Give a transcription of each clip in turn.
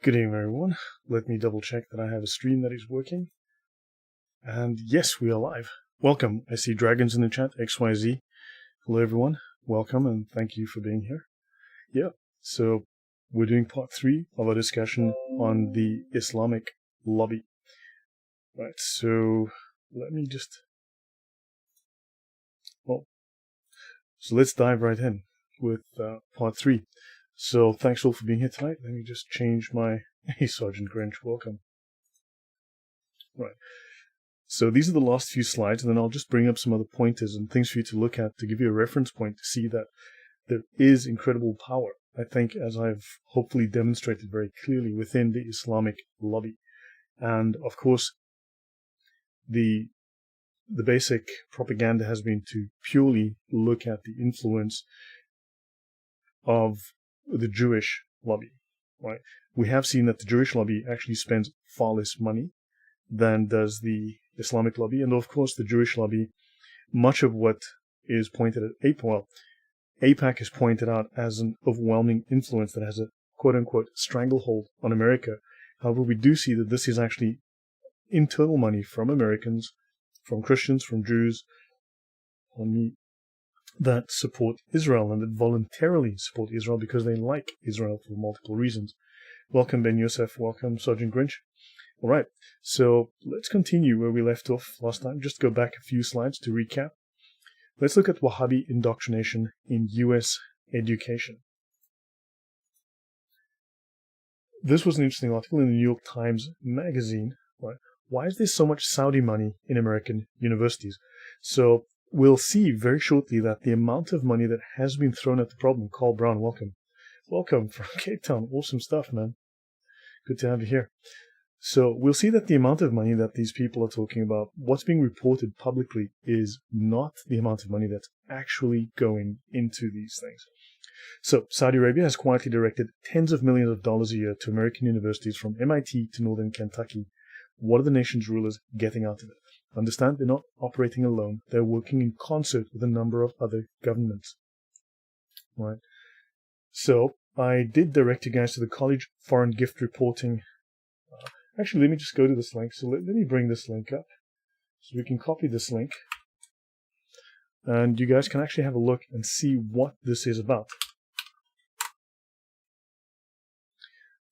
Good evening, everyone. Let me double check that I have a stream that is working. And yes, we are live. Welcome. I see dragons in the chat, XYZ. Hello, everyone. Welcome, and thank you for being here. Yeah, so we're doing part 3 of our discussion on the Islamic lobby. Right, so let me just... So let's dive right in with part 3. So thanks all for being here tonight. Let me just change my... Hey, Sergeant Grinch, welcome. Right. So these are the last few slides, and then I'll just bring up some other pointers and things for you to look at to give you a reference point to see that there is incredible power, I think, as I've hopefully demonstrated very clearly within the Islamic lobby. And of course, the basic propaganda has been to purely look at the influence of the Jewish lobby, right? We have seen that the Jewish lobby actually spends far less money than does the Islamic lobby. And of course, the Jewish lobby, much of what is pointed at AIPAC is pointed out as an overwhelming influence that has a quote-unquote stranglehold on America. However, we do see that this is actually internal money from Americans, from Christians, from Jews, that support Israel and that voluntarily support Israel because they like Israel for multiple reasons. Welcome, Ben Yosef. Welcome, Sergeant Grinch. All right, so let's continue where we left off last time. Just go back a few slides to recap. Let's look at Wahhabi indoctrination in U.S. education. This was an interesting article in the New York Times Magazine. Right? Why is there so much Saudi money in American universities? So we'll see very shortly that the amount of money that has been thrown at the problem. Carl Brown, welcome. Welcome from Cape Town. Awesome stuff, man. Good to have you here. So we'll see that the amount of money that these people are talking about, what's being reported publicly, is not the amount of money that's actually going into these things. So Saudi Arabia has quietly directed tens of millions of dollars a year to American universities from MIT to Northern Kentucky. What are the nation's rulers getting out of it? Understand, they're not operating alone. They're working in concert with a number of other governments. Right. So I did direct you guys to the college foreign gift reporting. Actually, let me just go to this link. So let me bring this link up. So we can copy this link. And you guys can actually have a look and see what this is about.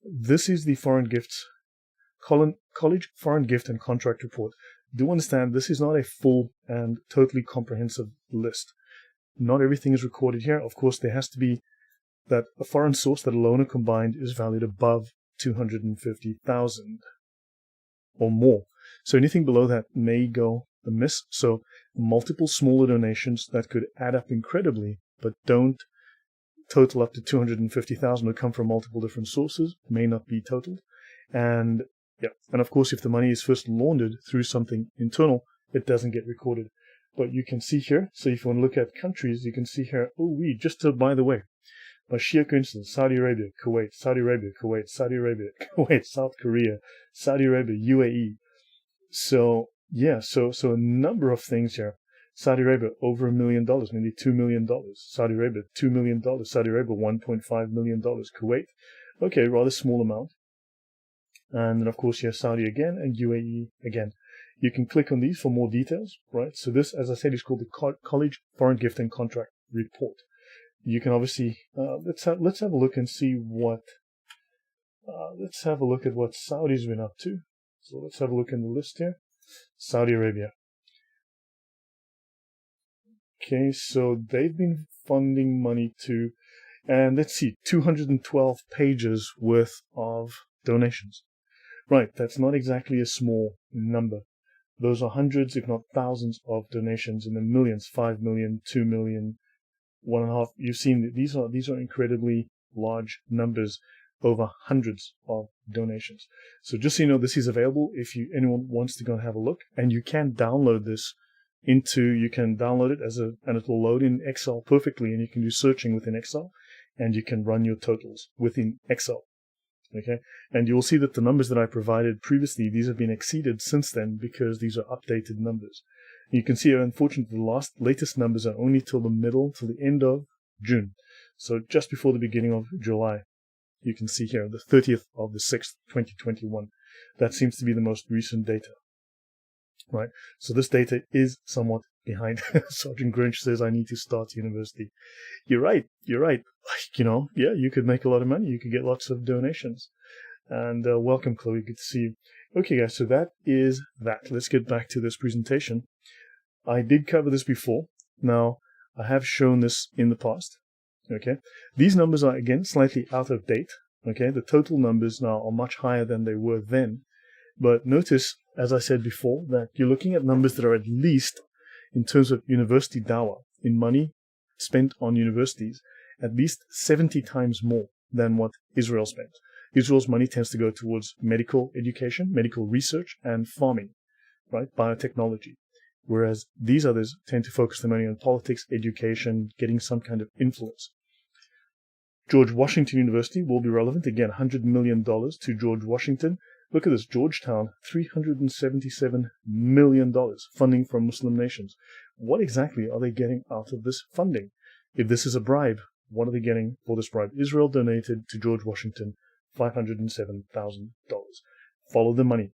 This is the foreign gifts, college foreign gift and contract report. Do understand, this is not a full and totally comprehensive list. Not everything is recorded here. Of course, there has to be that a foreign source that alone or combined is valued above 250,000 or more. So anything below that may go amiss. So multiple smaller donations that could add up incredibly, but don't total up to 250,000 or come from multiple different sources, may not be totaled. And yeah, and of course, if the money is first laundered through something internal, it doesn't get recorded. But you can see here, so if you want to look at countries, you can see here, by the way, by sheer coincidence, Saudi Arabia, Kuwait, Saudi Arabia, Kuwait, Saudi Arabia, Kuwait, South Korea, Saudi Arabia, UAE. So, yeah, so a number of things here. Saudi Arabia, over $1 million, maybe $2 million. Saudi Arabia, $2 million. Saudi Arabia, $1.5 million. Kuwait, okay, rather small amount. And then, of course, you have Saudi again and UAE again. You can click on these for more details, right? So this, as I said, is called the College Foreign Gift and Contract Report. You can obviously, let's have a look and see what, let's have a look at what Saudi's been up to. So let's have a look in the list here. Saudi Arabia. Okay, so they've been funding money to, and let's see, 212 pages worth of donations. Right, that's not exactly a small number. Those are hundreds, if not thousands, of donations in the millions, 5 million, 2 million, 1.5. You've seen that these are incredibly large numbers, over hundreds of donations. So just so you know, this is available if anyone wants to go and have a look, and you can download this you can download it and it will load in Excel perfectly, and you can do searching within Excel, and you can run your totals within Excel. Okay, and you'll see that the numbers that I provided previously, these have been exceeded since then because these are updated numbers. You can see, unfortunately, the latest numbers are only till the end of June, so just before the beginning of July. You can see here, the 30th of the 6th, 2021. That seems to be the most recent data. Right? So this data is somewhat behind. Sergeant Grinch says, I need to start university. You're right. Yeah, you could make a lot of money. You could get lots of donations. And welcome, Chloe. Good to see you. Okay, guys, so that is that. Let's get back to this presentation. I did cover this before. Now, I have shown this in the past. Okay, these numbers are, again, slightly out of date. Okay, the total numbers now are much higher than they were then. But notice, as I said before, that you're looking at numbers that are at least, in terms of university dawa, in money spent on universities, at least 70 times more than what Israel spent. Israel's money tends to go towards medical education, medical research, and farming, right? Biotechnology. Whereas these others tend to focus their money on politics, education, getting some kind of influence. George Washington University will be relevant. Again, $100 million to George Washington. Look at this, Georgetown, $377 million funding from Muslim nations. What exactly are they getting out of this funding? If this is a bribe, what are they getting for this bribe? Israel donated to George Washington $507,000. Follow the money.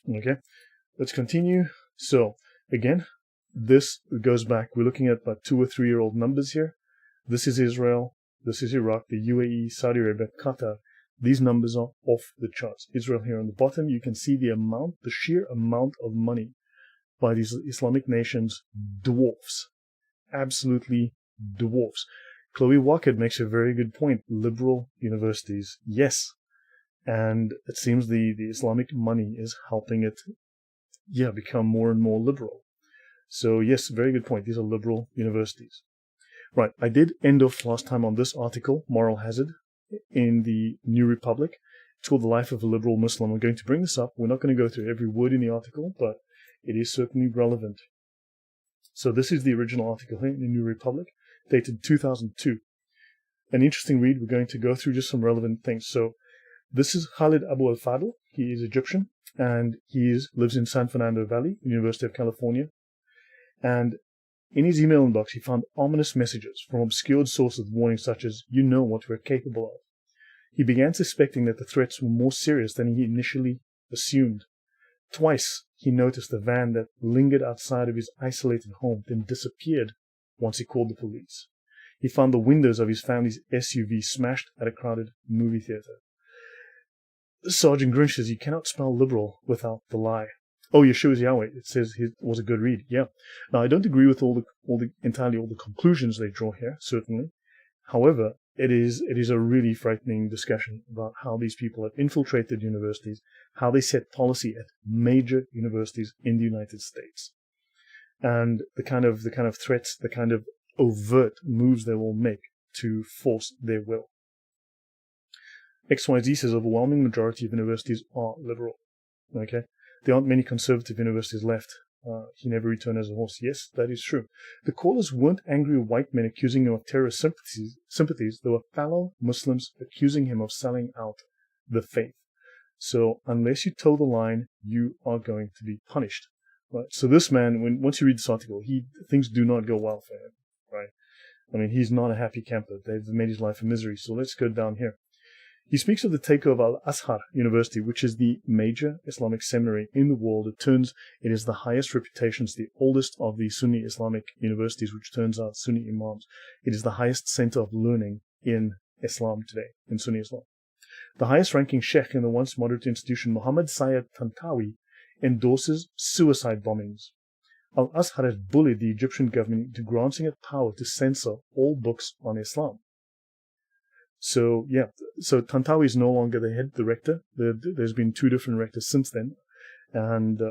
Okay, let's continue. So, again, this goes back. We're looking at about 2 or 3 year old numbers here. This is Israel. This is Iraq, the UAE, Saudi Arabia, Qatar. These numbers are off the charts. Israel here on the bottom, you can see the sheer amount of money by these Islamic nations dwarfs. Absolutely dwarfs. Chloe Walker makes a very good point. Liberal universities, yes. And it seems the Islamic money is helping it, become more and more liberal. So yes, very good point. These are liberal universities. Right, I did end off last time on this article, Moral Hazard, in the New Republic. It's called The Life of a Liberal Muslim. I'm going to bring this up. We're not going to go through every word in the article, but it is certainly relevant. So this is the original article here in the New Republic, dated 2002. An interesting read. We're going to go through just some relevant things. So this is Khalid Abu al-Fadl. He is Egyptian, and he lives in San Fernando Valley, University of California. And in his email inbox, he found ominous messages from obscured sources warning such as, you know what we're capable of. He began suspecting that the threats were more serious than he initially assumed. Twice, he noticed a van that lingered outside of his isolated home, then disappeared once he called the police. He found the windows of his family's SUV smashed at a crowded movie theater. Sergeant Grinch says, you cannot spell liberal without the lie. Oh, Yeshua's Yahweh, it says it was a good read. Yeah. Now, I don't agree with entirely all the conclusions they draw here, certainly. However, it is a really frightening discussion about how these people have infiltrated universities, how they set policy at major universities in the United States, and the kind of threats, the kind of overt moves they will make to force their will. XYZ says overwhelming majority of universities are liberal. Okay. There aren't many conservative universities left. He never returned as a horse. Yes, that is true. The callers weren't angry white men accusing him of terrorist sympathies. They were fellow Muslims accusing him of selling out the faith. So unless you toe the line, you are going to be punished. Right? So this man, once you read this article, things do not go well for him. Right? I mean, he's not a happy camper. They've made his life a misery. So let's go down here. He speaks of the takeover of Al-Azhar University, which is the major Islamic seminary in the world. It is the highest reputation. It's the oldest of the Sunni Islamic universities, which turns out Sunni imams. It is the highest center of learning in Islam today, in Sunni Islam. The highest ranking sheikh in the once moderate institution, Muhammad Sayyid Tantawi, endorses suicide bombings. Al-Azhar has bullied the Egyptian government into granting it power to censor all books on Islam. So Tantawi is no longer the rector. There's been 2 different rectors since then, and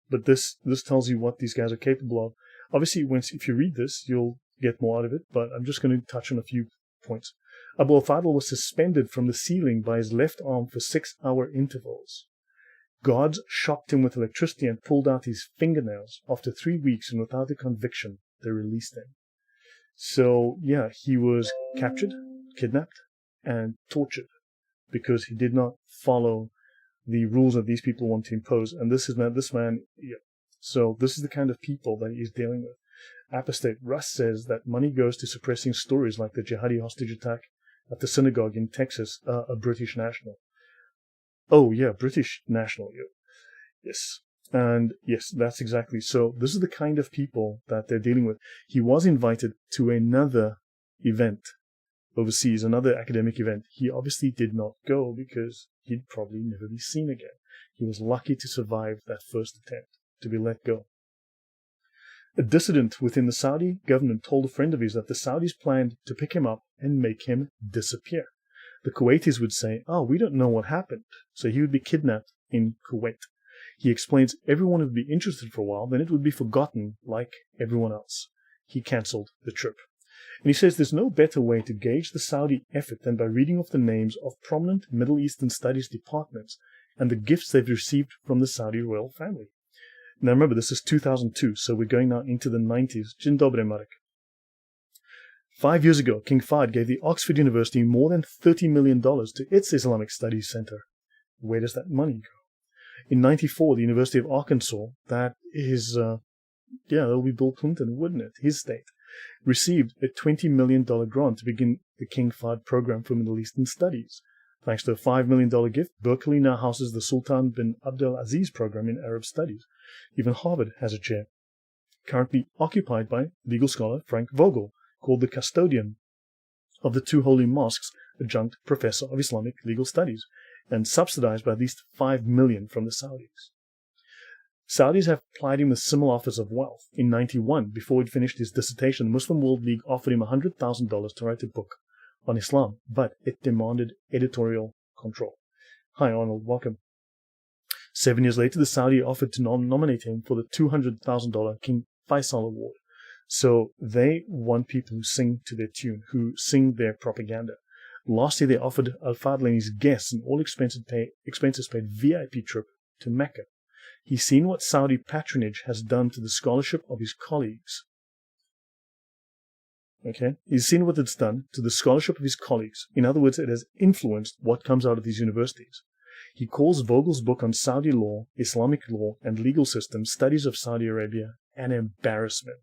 but this tells you what these guys are capable of. Obviously, if you read this, you'll get more out of it. But I'm just going to touch on a few points. Abu al-Fadl was suspended from the ceiling by his left arm for 6-hour intervals. Guards shocked him with electricity and pulled out his fingernails. After 3 weeks and without a conviction, they released him. So, he was captured, kidnapped, and tortured because he did not follow the rules that these people want to impose. And this man. So this is the kind of people that he's dealing with. Apostate Russ says that money goes to suppressing stories like the jihadi hostage attack at the synagogue in Texas, a British national. Oh, yeah, British national. Yeah. Yes. And yes, that's exactly. So this is the kind of people that they're dealing with. He was invited to another event overseas, another academic event. He obviously did not go because he'd probably never be seen again. He was lucky to survive that first attempt to be let go. A dissident within the Saudi government told a friend of his that the Saudis planned to pick him up and make him disappear. The Kuwaitis would say, "Oh, we don't know what happened." So he would be kidnapped in Kuwait. He explains everyone would be interested for a while, then it would be forgotten like everyone else. He cancelled the trip. And he says there's no better way to gauge the Saudi effort than by reading off the names of prominent Middle Eastern studies departments and the gifts they've received from the Saudi royal family. Now remember, this is 2002, so we're going now into the 90s. Dzień dobry, Marek. 5 years ago, King Fahd gave the Oxford University more than $30 million to its Islamic Studies Center. Where does that money go? In 94, the University of Arkansas, that is, that'll be Bill Clinton, wouldn't it? His state, received a $20 million grant to begin the King Fahd program for Middle Eastern studies. Thanks to a $5 million gift, Berkeley now houses the Sultan bin Abdul Aziz program in Arab studies. Even Harvard has a chair, currently occupied by legal scholar Frank Vogel, called the custodian of the two holy mosques, adjunct professor of Islamic legal studies, and subsidized by at least $5 million from the Saudis. Saudis have plied him with similar offers of wealth. In 91, before he'd finished his dissertation, the Muslim World League offered him $100,000 to write a book on Islam, but it demanded editorial control. Hi, Arnold. Welcome. 7 years later, the Saudi offered to nominate him for the $200,000 King Faisal Award. So they want people who sing to their tune, who sing their propaganda. Last year, they offered Al-Fadl and his guests an all-expenses paid VIP trip to Mecca. He's seen what Saudi patronage has done to the scholarship of his colleagues. Okay? He's seen what it's done to the scholarship of his colleagues. In other words, it has influenced what comes out of these universities. He calls Vogel's book on Saudi law, Islamic law, and legal systems, Studies of Saudi Arabia, an embarrassment.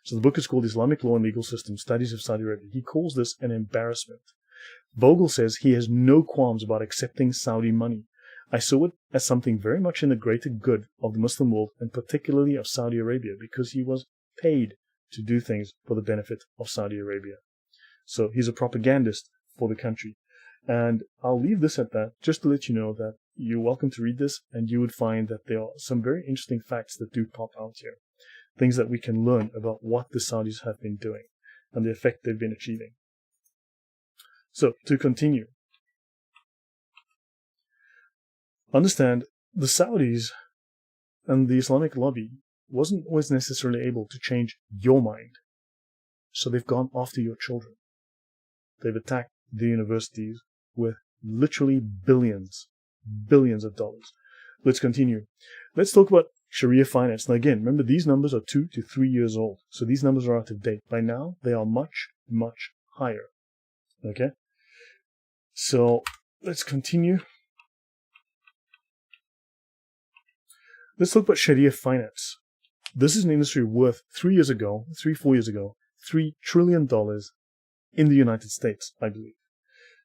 So the book is called Islamic Law and Legal Systems, Studies of Saudi Arabia. He calls this an embarrassment. Vogel says he has no qualms about accepting Saudi money. I saw it as something very much in the greater good of the Muslim world, and particularly of Saudi Arabia, because he was paid to do things for the benefit of Saudi Arabia. So he's a propagandist for the country. And I'll leave this at that, just to let you know that you're welcome to read this, and you would find that there are some very interesting facts that do pop out here. Things that we can learn about what the Saudis have been doing and the effect they've been achieving. So, to continue. Understand, the Saudis and the Islamic lobby wasn't always necessarily able to change your mind. So they've gone after your children. They've attacked the universities with literally billions of dollars. Let's continue. Let's talk about Sharia finance. Now again, remember these numbers are 2 to 3 years old. So these numbers are out of date. By now, they are much, much higher. Okay? So let's continue. Let's talk about Sharia finance. This is an industry worth 4 years ago, $3 trillion in the United States, I believe.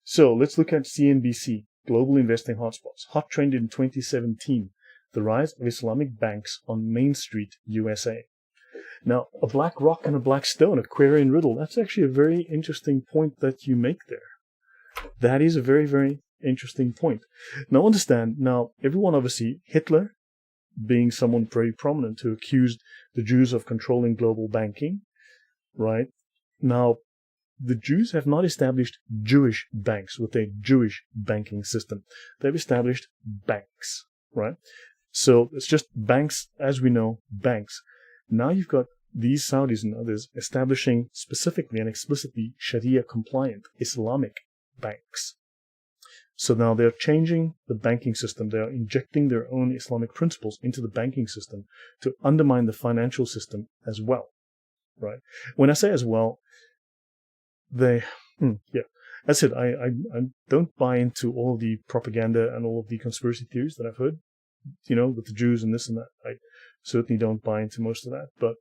So let's look at CNBC, Global Investing Hotspots. Hot trend in 2017, the rise of Islamic banks on Main Street, USA. Now, a black rock and a black stone, Aquarian riddle. That's actually a very interesting point that you make there. That is a very, very interesting point. Now, understand, everyone obviously, Hitler, being someone very prominent who accused the Jews of controlling global banking, right? Now, the Jews have not established Jewish banks with a Jewish banking system. They've established banks, right? So it's just banks, as we know, banks. Now you've got these Saudis and others establishing specifically and explicitly Sharia-compliant Islamic banks. So now they're changing the banking system. They are injecting their own Islamic principles into the banking system to undermine the financial system as well, right? When I say as well, as I said, I don't buy into all the propaganda and all of the conspiracy theories that I've heard, with the Jews and this and that. I certainly don't buy into most of that. But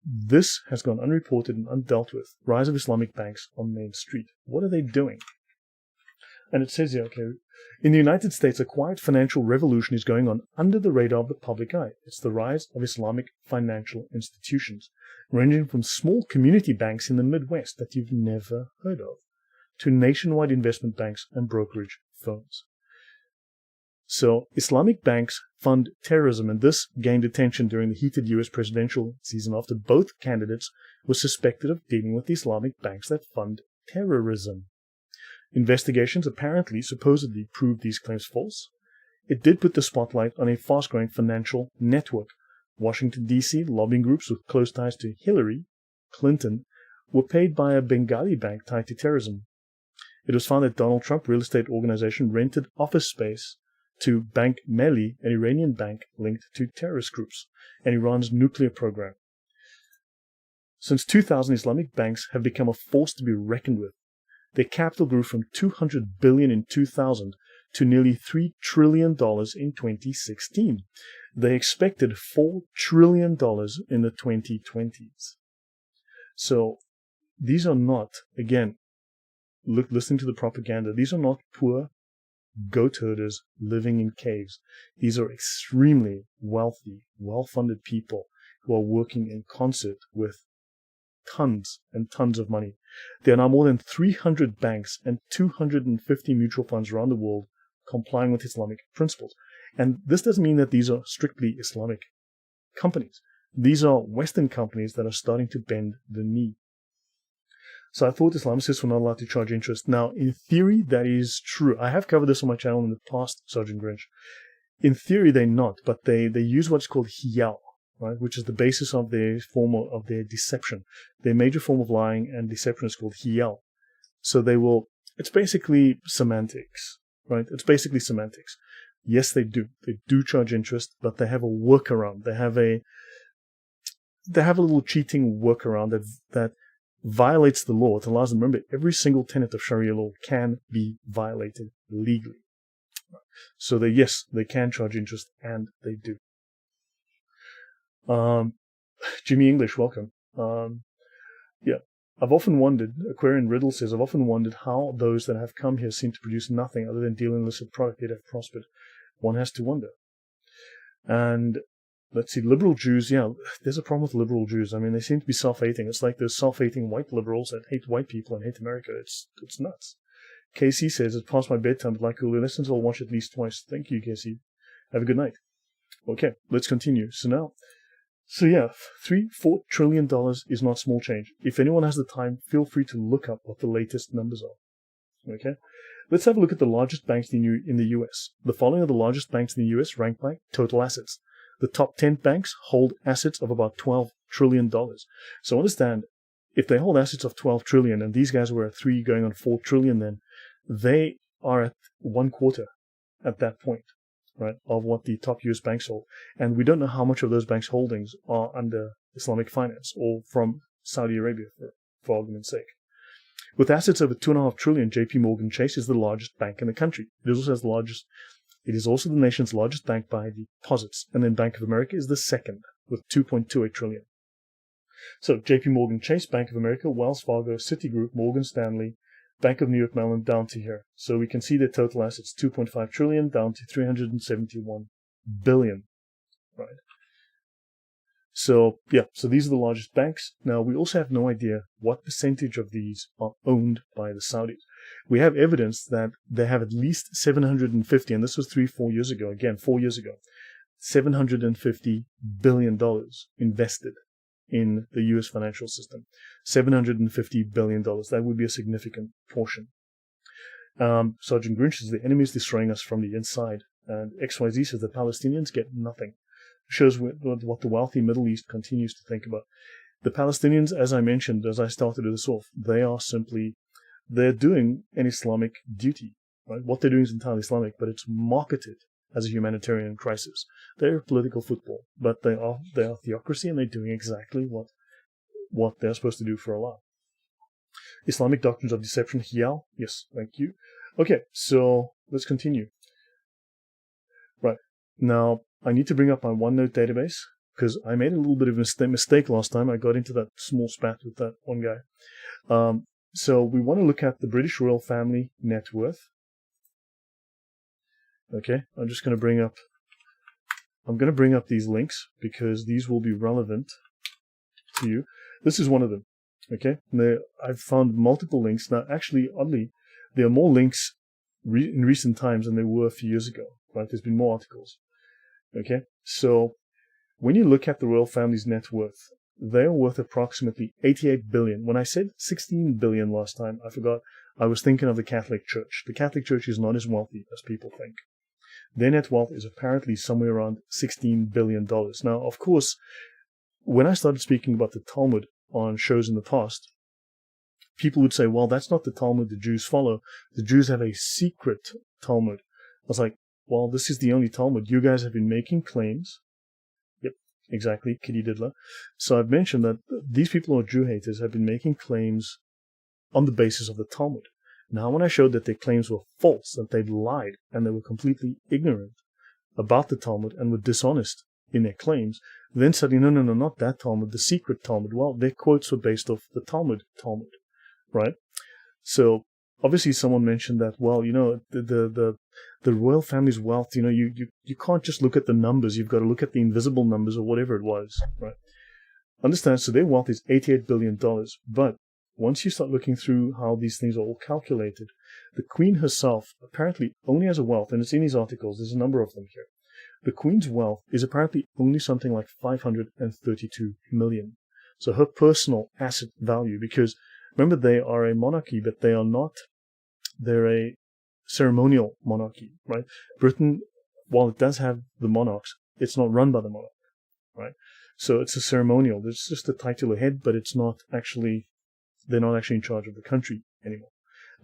This has gone unreported and undealt with. Rise of Islamic banks on Main Street. What are they doing? And it says here, okay, in the United States, a quiet financial revolution is going on under the radar of the public eye. It's the rise of Islamic financial institutions, ranging from small community banks in the Midwest that you've never heard of, to nationwide investment banks and brokerage firms. So Islamic banks fund terrorism, and this gained attention during the heated U.S. presidential season after both candidates were suspected of dealing with Islamic banks that fund terrorism. Investigations supposedly proved these claims false. It did put the spotlight on a fast-growing financial network. Washington, D.C. lobbying groups with close ties to Hillary Clinton were paid by a Bengali bank tied to terrorism. It was found that Donald Trump real estate organization rented office space to Bank Melli, an Iranian bank linked to terrorist groups, and Iran's nuclear program. Since 2000, Islamic banks have become a force to be reckoned with. Their capital grew from $200 billion in 2000 to nearly $3 trillion in 2016. They expected $4 trillion in the 2020s. So these are not, again, listening to the propaganda, these are not poor goat herders living in caves. These are extremely wealthy, well-funded people who are working in concert with tons and tons of money. There are now more than 300 banks and 250 mutual funds around the world complying with Islamic principles. And this doesn't mean that these are strictly Islamic companies. These are Western companies that are starting to bend the knee. So I thought Islamicists were not allowed to charge interest. Now, in theory, that is true. I have covered this on my channel in the past, Sergeant Grinch. In theory, they're not, but they use what's called hiyal, right, which is the basis of their form of their deception. Their major form of lying and deception is called hiyal. So it's basically semantics, right? It's basically semantics. Yes, they do. They do charge interest, but they have a workaround. They have a little cheating workaround that violates the law. It allows them, remember, every single tenet of Sharia law can be violated legally. So they can charge interest, and they do. Jimmy English, welcome. I've often wondered, Aquarian Riddle says, I've often wondered how those that have come here seem to produce nothing other than deal in illicit product, yet have prospered. One has to wonder. And let's see, liberal Jews, there's a problem with liberal Jews. I mean, they seem to be self-hating. It's like those self-hating white liberals that hate white people and hate America. It's nuts. KC says, it's past my bedtime, but like all your lessons, I'll watch at least twice. Thank you, KC. Have a good night. Okay, let's continue. $3-4 trillion is not small change. If anyone has the time, feel free to look up what the latest numbers are. Okay? Let's have a look at the largest banks in the U.S. The following are the largest banks in the U.S. ranked by total assets. The top 10 banks hold assets of about $12 trillion. So understand, if they hold assets of $12 trillion, and these guys were at 3 going on $4 trillion then, they are at 1/4 at that point, right, of what the top U.S. banks hold. And we don't know how much of those banks' holdings are under Islamic finance or from Saudi Arabia, for argument's sake. With assets over $2.5 trillion, J.P. Morgan Chase is the largest bank in the country. It is also the nation's largest bank by deposits, and then Bank of America is the second with $2.28 trillion. So J.P. Morgan Chase, Bank of America, Wells Fargo, Citigroup, Morgan Stanley, Bank of New York Mellon down to here. So we can see their total assets, $2.5 trillion down to $371 billion, right? So these are the largest banks. Now, we also have no idea what percentage of these are owned by the Saudis. We have evidence that they have at least 750, and this was 3-4 years ago, again, 4 years ago, $750 billion invested in the U.S. financial system. $750 billion. That would be a significant portion. Sergeant Grinch says the enemy is destroying us from the inside. And XYZ says the Palestinians get nothing. Shows what the wealthy Middle East continues to think about. The Palestinians, as I mentioned, as I started this off, they're doing an Islamic duty. Right? What they're doing is entirely Islamic, but it's marketed as a humanitarian crisis. They're political football, but they are theocracy, and they're doing exactly what they're supposed to do for Allah. Islamic doctrines of deception, hiyal. Yes, thank you. Okay, so let's continue. Right. Now, I need to bring up my OneNote database because I made a little bit of a mistake last time. I got into that small spat with that one guy. So we want to look at the British royal family net worth. Okay, I'm going to bring up these links because these will be relevant to you. This is one of them. Okay, I've found multiple links. Now, actually, oddly, there are more links in recent times than there were a few years ago, right? There's been more articles. Okay, so when you look at the royal family's net worth, they're worth approximately 88 billion. When I said 16 billion last time, I forgot. I was thinking of the Catholic Church. The Catholic Church is not as wealthy as people think. Their net wealth is apparently somewhere around $16 billion. Now, of course, when I started speaking about the Talmud on shows in the past, people would say, well, that's not the Talmud the Jews follow. The Jews have a secret Talmud. I was like, well, this is the only Talmud. You guys have been making claims. Yep, exactly, Kitty Diddler. So I've mentioned that these people who are Jew haters have been making claims on the basis of the Talmud. Now, when I showed that their claims were false, that they'd lied, and they were completely ignorant about the Talmud and were dishonest in their claims, then suddenly, no, not that Talmud, the secret Talmud. Well, their quotes were based off the Talmud, right? So, obviously someone mentioned that, well, the royal family's wealth, you can't just look at the numbers, you've got to look at the invisible numbers or whatever it was, right? Understand, so their wealth is $88 billion, but once you start looking through how these things are all calculated, the Queen herself apparently only has a wealth, and it's in these articles, there's a number of them here. The Queen's wealth is apparently only something like 532 million. So her personal asset value, because remember they are a monarchy, but they're a ceremonial monarchy, right? Britain, while it does have the monarchs, it's not run by the monarch, right? So it's a ceremonial. It's just a titular head, but they're not actually in charge of the country anymore.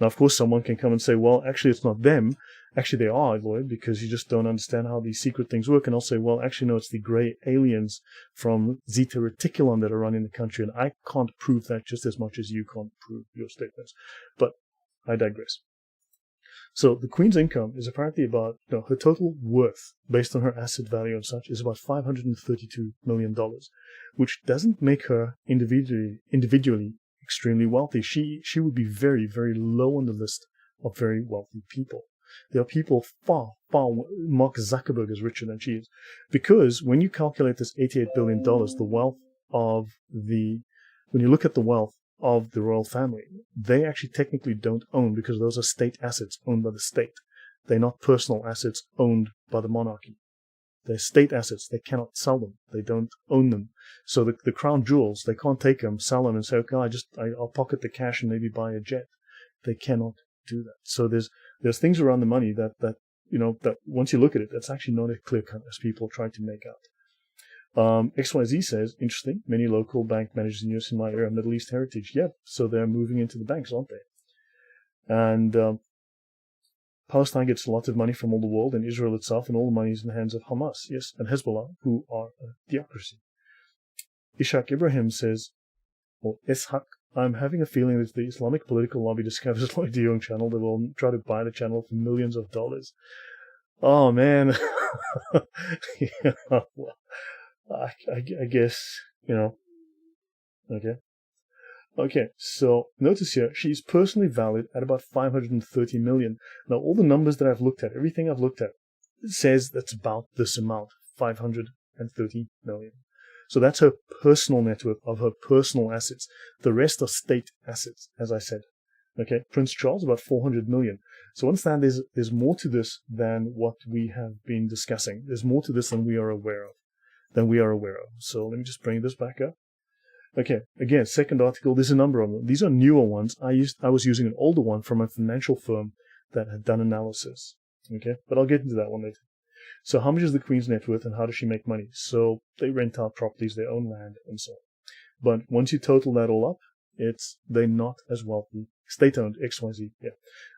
Now, of course, someone can come and say, well, actually, it's not them. Actually, they are, Lloyd, because you just don't understand how these secret things work. And I'll say, well, actually, no, it's the grey aliens from Zeta Reticulum that are running the country. And I can't prove that just as much as you can't prove your statements. But I digress. So the Queen's income is apparently about, her total worth, based on her asset value and such, is about $532 million, which doesn't make her individually extremely wealthy. She would be very, very low on the list of very wealthy people. There are people far, Mark Zuckerberg is richer than she is. Because when you calculate this $88 billion, when you look at the wealth of the royal family, they actually technically don't own, because those are state assets owned by the state. They're not personal assets owned by the monarchy. They're state assets. They cannot sell them. They don't own them. So the crown jewels, they can't take them, sell them, and say, okay, I'll pocket the cash and maybe buy a jet. They cannot do that. So there's things around the money that once you look at it, that's actually not as clear cut as people try to make out. XYZ says, interesting, many local bank managers in US in my area have Middle East heritage. Yep, so they're moving into the banks, aren't they? And Palestine gets lots of money from all the world, and Israel itself, and all the money is in the hands of Hamas, yes, and Hezbollah, who are a theocracy. Ishaq Ibrahim says, or Ishaq, I'm having a feeling that the Islamic political lobby discovers Lloyd de Jong channel, they will try to buy the channel for millions of dollars. Oh, man. Yeah, well, I guess, okay. Okay, so notice here, she's personally valued at about 530 million. Now, all the numbers that I've looked at, everything I've looked at, says that's about this amount, 530 million. So that's her personal net worth of her personal assets. The rest are state assets, as I said. Okay, Prince Charles, about 400 million. So understand there's more to this than what we have been discussing. There's more to this than we are aware of. So let me just bring this back up. Okay, again, second article, there's a number of them. These are newer ones. I was using an older one from a financial firm that had done analysis. Okay, but I'll get into that one later. So how much is the Queen's net worth and how does she make money? So they rent out properties, they own land, and so on. But once you total that all up, they're not as wealthy. State-owned, XYZ, yeah.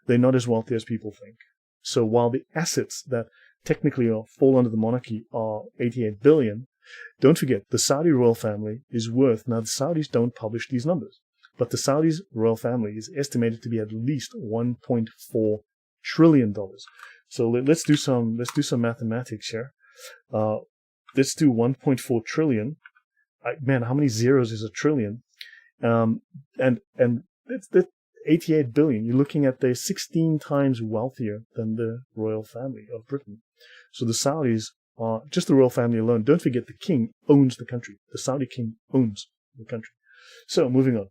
They're not as wealthy as people think. So while the assets that technically fall under the monarchy are 88 billion, don't forget, the Saudi royal family is worth, now the Saudis don't publish these numbers, but the Saudis royal family is estimated to be at least $1.4 trillion. So let's do some mathematics here. let's do 1.4 trillion. Man, how many zeros is a trillion? And that's 88 billion. You're looking at they're 16 times wealthier than the royal family of Britain. So the Saudis are, just the royal family alone, don't forget the king owns the country. The Saudi king owns the country. So moving on.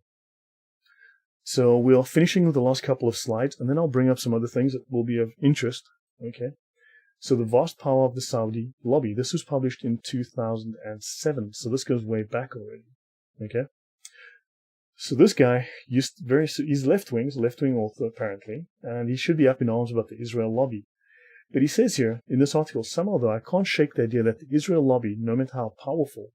So we are finishing with the last couple of slides, and then I'll bring up some other things that will be of interest. Okay. So the vast power of the Saudi lobby. This was published in 2007. So this goes way back already. Okay. So this guy he's left-wing author apparently, and he should be up in arms about the Israel lobby. But he says here in this article, somehow though I can't shake the idea that the Israel lobby, no matter how powerful,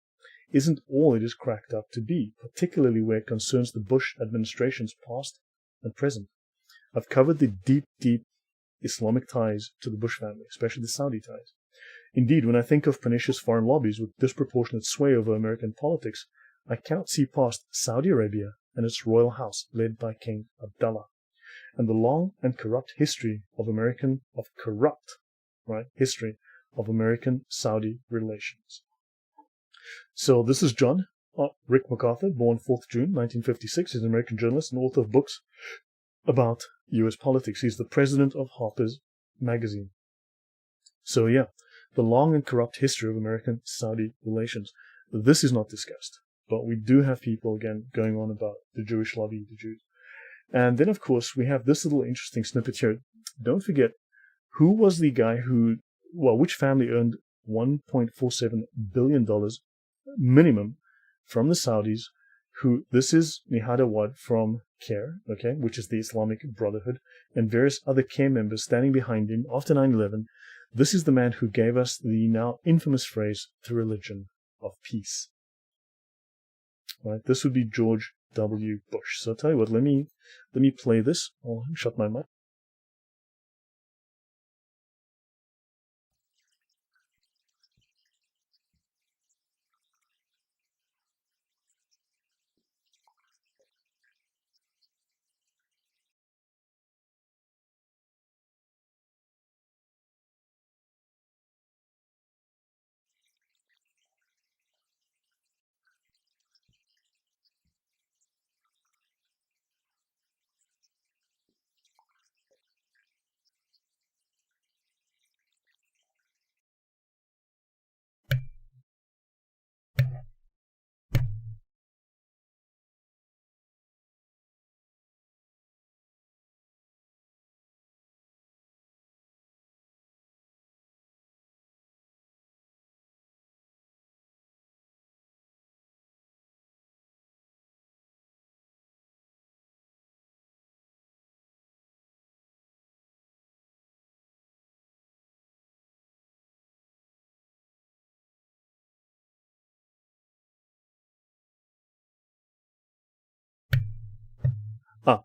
isn't all it is cracked up to be, particularly where it concerns the Bush administration's past and present. I've covered the deep Islamic ties to the Bush family, especially the Saudi ties. Indeed, when I think of pernicious foreign lobbies with disproportionate sway over American politics, I cannot see past Saudi Arabia and its royal house led by King Abdullah, and the long and corrupt history of American Saudi relations. So this is John Rick MacArthur, born 4th June 1956. He's an American journalist and author of books about U.S. politics. He's the president of Harper's Magazine. So yeah, the long and corrupt history of American Saudi relations. This is not discussed. But we do have people, again, going on about the Jewish lobby, the Jews. And then, of course, we have this little interesting snippet here. Don't forget, who was the guy which family earned $1.47 billion minimum from the Saudis, this is Nihad Awad from CARE, okay, which is the Islamic Brotherhood, and various other CARE members standing behind him after 9/11. This is the man who gave us the now infamous phrase, the religion of peace. Right, this would be George W. Bush. So I'll tell you what, let me play this. I'll shut my mic.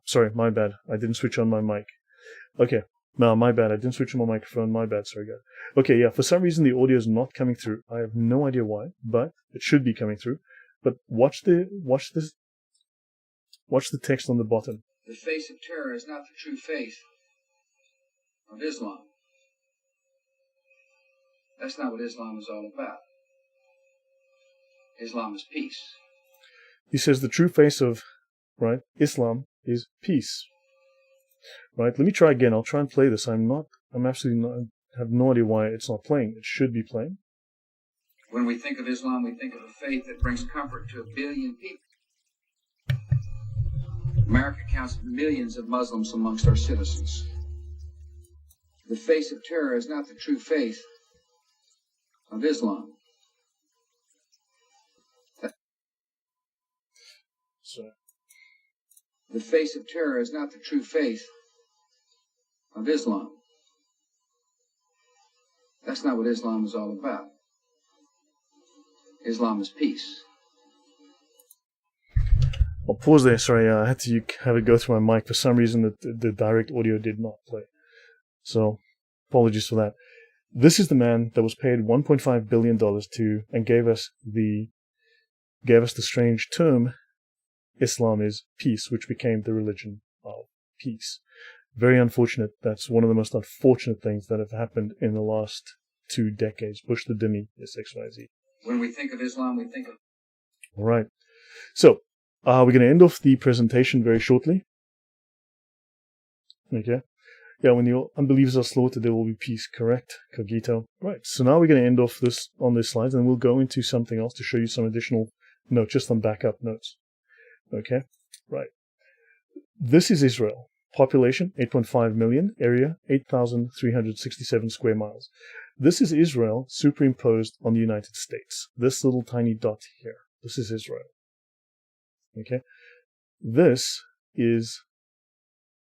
Sorry, my bad. I didn't switch on my mic. Okay, no, my bad. I didn't switch on my microphone. My bad. Sorry, guys. Okay, yeah. For some reason, the audio is not coming through. I have no idea why, but it should be coming through. But watch the text on the bottom. The face of terror is not the true faith of Islam. That's not what Islam is all about. Islam is peace. He says the true face of, Islam is peace. Right? Let me try again. I'll try and play this. I'm absolutely not, I have no idea why it's not playing. It should be playing. When we think of Islam, we think of a faith that brings comfort to 1 billion people. America counts millions of Muslims amongst our citizens. The face of terror is not the true faith of Islam. The face of terror is not the true faith of Islam. That's not what Islam is all about. Islam is peace. I'll pause there. Sorry, I had to have it go through my mic. For some reason, the direct audio did not play. So, apologies for that. This is the man that was paid $1.5 billion to and gave us the strange term, Islam is peace, which became the religion of peace. Very unfortunate. That's one of the most unfortunate things that have happened in the last 2 decades. Push the Dhimmi is XYZ. When we think of Islam, we think of... All right. So, we're going to end off the presentation very shortly. Okay. Yeah, when the unbelievers are slaughtered, there will be peace. Correct, Cogito. Right. So now we're going to end off this on this slide, and we'll go into something else to show you some additional notes, just some backup notes. Okay. Right. This is Israel. Population, 8.5 million. Area, 8,367 square miles. This is Israel superimposed on the United States. This little tiny dot here. This is Israel. Okay. This is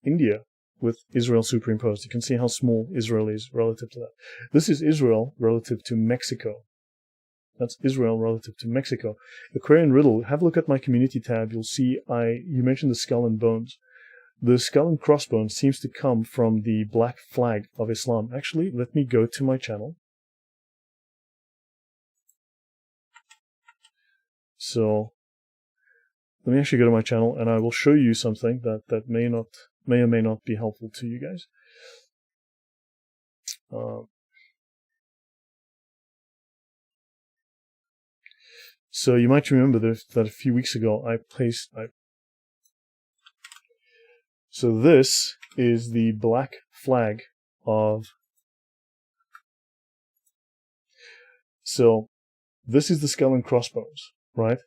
India with Israel superimposed. You can see how small Israel is relative to that. This is Israel relative to Mexico. That's Israel relative to Mexico. Aquarian Riddle, have a look at my community tab. You'll see you mentioned the skull and bones. The skull and crossbones seems to come from the black flag of Islam. Actually, let me go to my channel. So, let me actually go to my channel, and I will show you something that may or may not be helpful to you guys. So you might remember that a few weeks ago so this is the black flag of... So this is the skull and crossbones, right?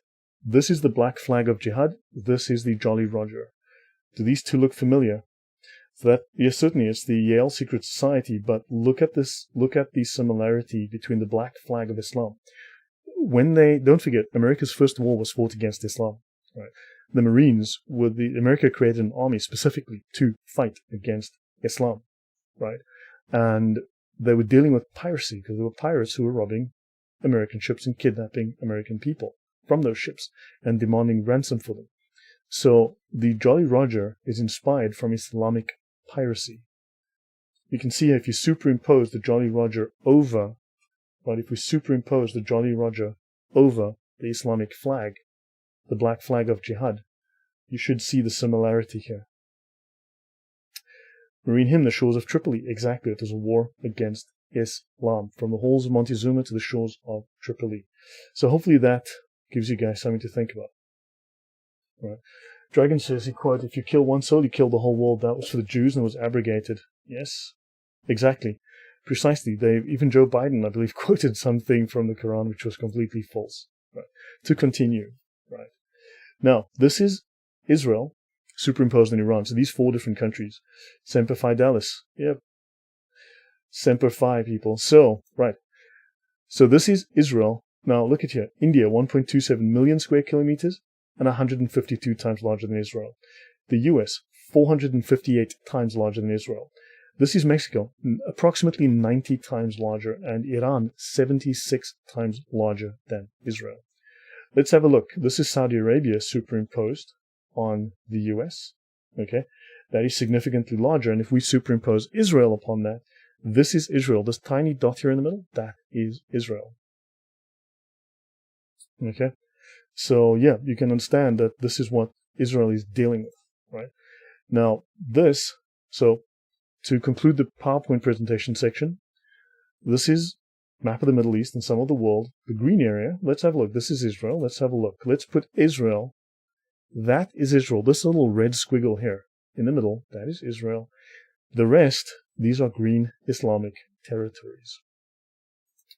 This is the black flag of jihad. This is the Jolly Roger. Do these two look familiar? So that, yes, certainly it's the Yale Secret Society, but look at this, look at the similarity between the black flag of Islam. Don't forget, America's first war was fought against Islam, right? The Marines America created an army specifically to fight against Islam, right? And they were dealing with piracy because there were pirates who were robbing American ships and kidnapping American people from those ships and demanding ransom for them. So the Jolly Roger is inspired from Islamic piracy. You can see if you superimpose the Jolly Roger over, right, if we superimpose the Jolly Roger over the Islamic flag, the black flag of jihad, you should see the similarity here. Marine hymn, the shores of Tripoli. Exactly, it was a war against Islam, from the halls of Montezuma to the shores of Tripoli. So hopefully that gives you guys something to think about. Right. Dragon says, he quote, if you kill one soul, you kill the whole world. That was for the Jews and was abrogated. Yes, exactly. Precisely. Even Joe Biden, I believe, quoted something from the Quran which was completely false. Right. To continue. Right. Now, this is Israel superimposed on Iran. So these 4 different countries. Semper Fidelis. Yep. Semper Fi, people. So, right. So this is Israel. Now, look at here. India, 1.27 million square kilometers and 152 times larger than Israel. The US, 458 times larger than Israel. This is Mexico, approximately 90 times larger, and Iran, 76 times larger than Israel. Let's have a look. This is Saudi Arabia superimposed on the US. Okay, that is significantly larger, and if we superimpose Israel upon that, this is Israel. This tiny dot here in the middle, that is Israel. Okay, so yeah, you can understand that this is what Israel is dealing with, right? Now, so to conclude the PowerPoint presentation section, this is map of the Middle East and some of the world. The green area, let's have a look. This is Israel. Let's have a look. Let's put Israel. That is Israel. This little red squiggle here in the middle, that is Israel. The rest, these are green Islamic territories.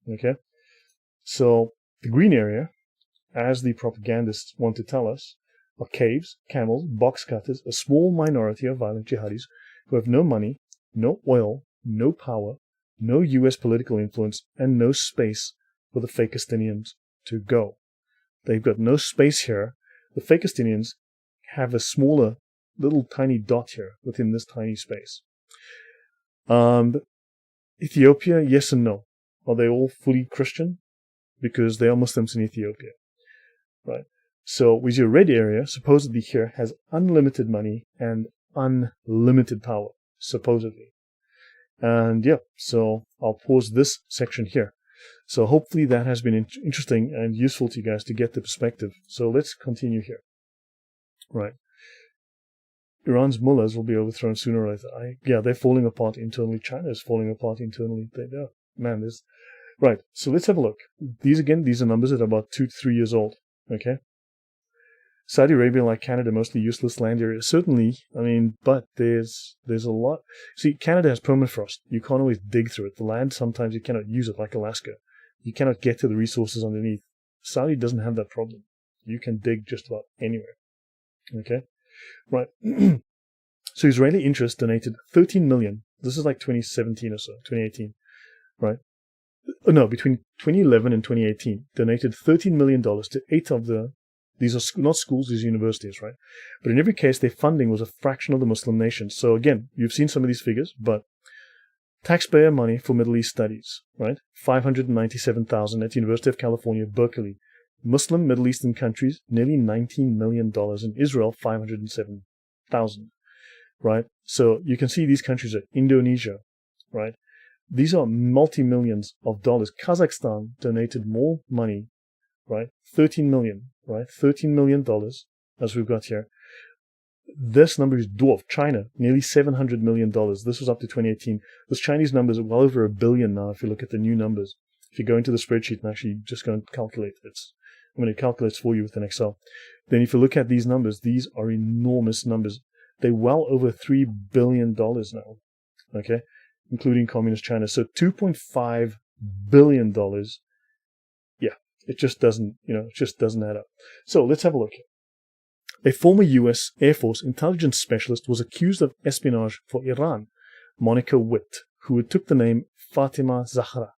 Okay? So the green area, as the propagandists want to tell us, are caves, camels, box cutters, a small minority of violent jihadis who have no money, no oil, no power, no US political influence, and no space for the Fakistinians to go. They've got no space here. The Fakistinians have a smaller, little tiny dot here within this tiny space. Ethiopia, yes and no. Are they all fully Christian? Because they are Muslims in Ethiopia. Right. So with your red area, supposedly here, has unlimited money and unlimited power, supposedly. And yeah, so I'll pause this section here. So hopefully that has been interesting and useful to you guys to get the perspective. So let's continue here. Right. Iran's mullahs will be overthrown sooner or later. Yeah, they're falling apart internally. China is falling apart internally. They are. man, this. Right, so let's have a look. These are numbers that are about 2 to 3 years old. Okay. Saudi Arabia, like Canada, mostly useless land areas. Certainly, I mean, but there's a lot. See, Canada has permafrost. You can't always dig through it. The land, sometimes you cannot use it, like Alaska. You cannot get to the resources underneath. Saudi doesn't have that problem. You can dig just about anywhere. Okay? Right. So Israeli interest donated 13 million. This is like 2017 or so, 2018. Right? No, between 2011 and 2018, donated $13 million to 8 of the. These are not schools, these are universities, right? But in every case, their funding was a fraction of the Muslim nations. So again, you've seen some of these figures, but taxpayer money for Middle East studies, right? $597,000 at University of California, Berkeley. Muslim Middle Eastern countries, nearly $19 million. In Israel, $507,000, right? So you can see these countries are Indonesia, right? These are multi-millions of dollars. Kazakhstan donated more money, right? 13 million, right? $13 million, as we've got here. This number is dwarfed. China, nearly $700 million. This was up to 2018. This Chinese number is well over $1 billion now if you look at the new numbers. If you go into the spreadsheet and actually just go and calculate it calculates for you with an Excel. Then if you look at these numbers, these are enormous numbers. They're well over $3 billion now, okay? Including communist China. So $2.5 billion. Yeah, it just doesn't add up. So let's have a look here. A former U.S. Air Force intelligence specialist was accused of espionage for Iran, Monica Witt, who took the name Fatima Zahra.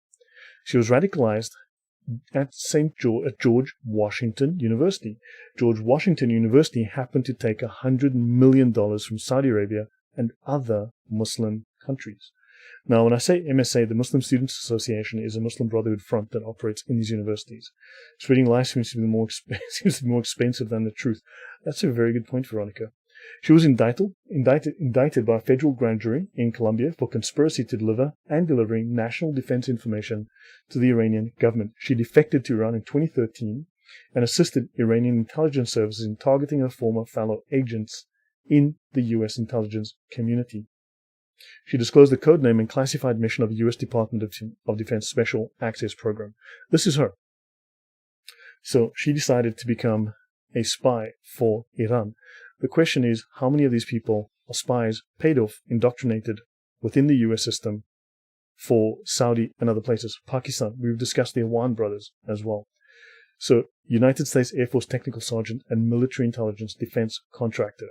She was radicalized at George Washington University. George Washington University happened to take $100 million from Saudi Arabia and other Muslim countries. Now, when I say MSA, the Muslim Students Association is a Muslim Brotherhood front that operates in these universities. Spreading lies seems to be more expensive than the truth. That's a very good point, Veronica. She was indicted by a federal grand jury in Colombia for conspiracy to deliver and delivering national defense information to the Iranian government. She defected to Iran in 2013 and assisted Iranian intelligence services in targeting her former fellow agents in the U.S. intelligence community. She disclosed the code name and classified mission of the U.S. Department of Defense Special Access Program. This is her. So she decided to become a spy for Iran. The question is, how many of these people are spies, paid off, indoctrinated within the U.S. system for Saudi and other places? Pakistan, we've discussed the Awan brothers as well. So, United States Air Force Technical Sergeant and Military Intelligence Defense Contractor.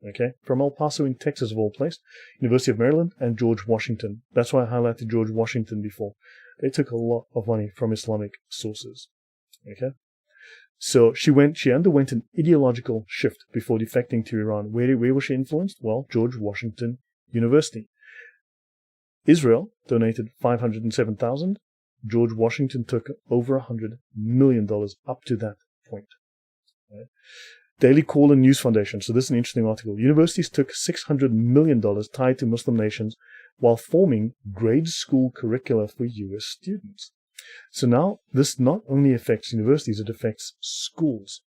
Okay, from El Paso in Texas, of all places, University of Maryland, and George Washington. That's why I highlighted George Washington before. They took a lot of money from Islamic sources. Okay, so she underwent an ideological shift before defecting to Iran. Where was she influenced? Well, George Washington University. Israel donated $507,000. George Washington took over $100 million up to that point. Right? Daily Caller News Foundation. So this is an interesting article. Universities took $600 million tied to Muslim nations while forming grade school curricula for U.S. students. So now this not only affects universities, it affects schools.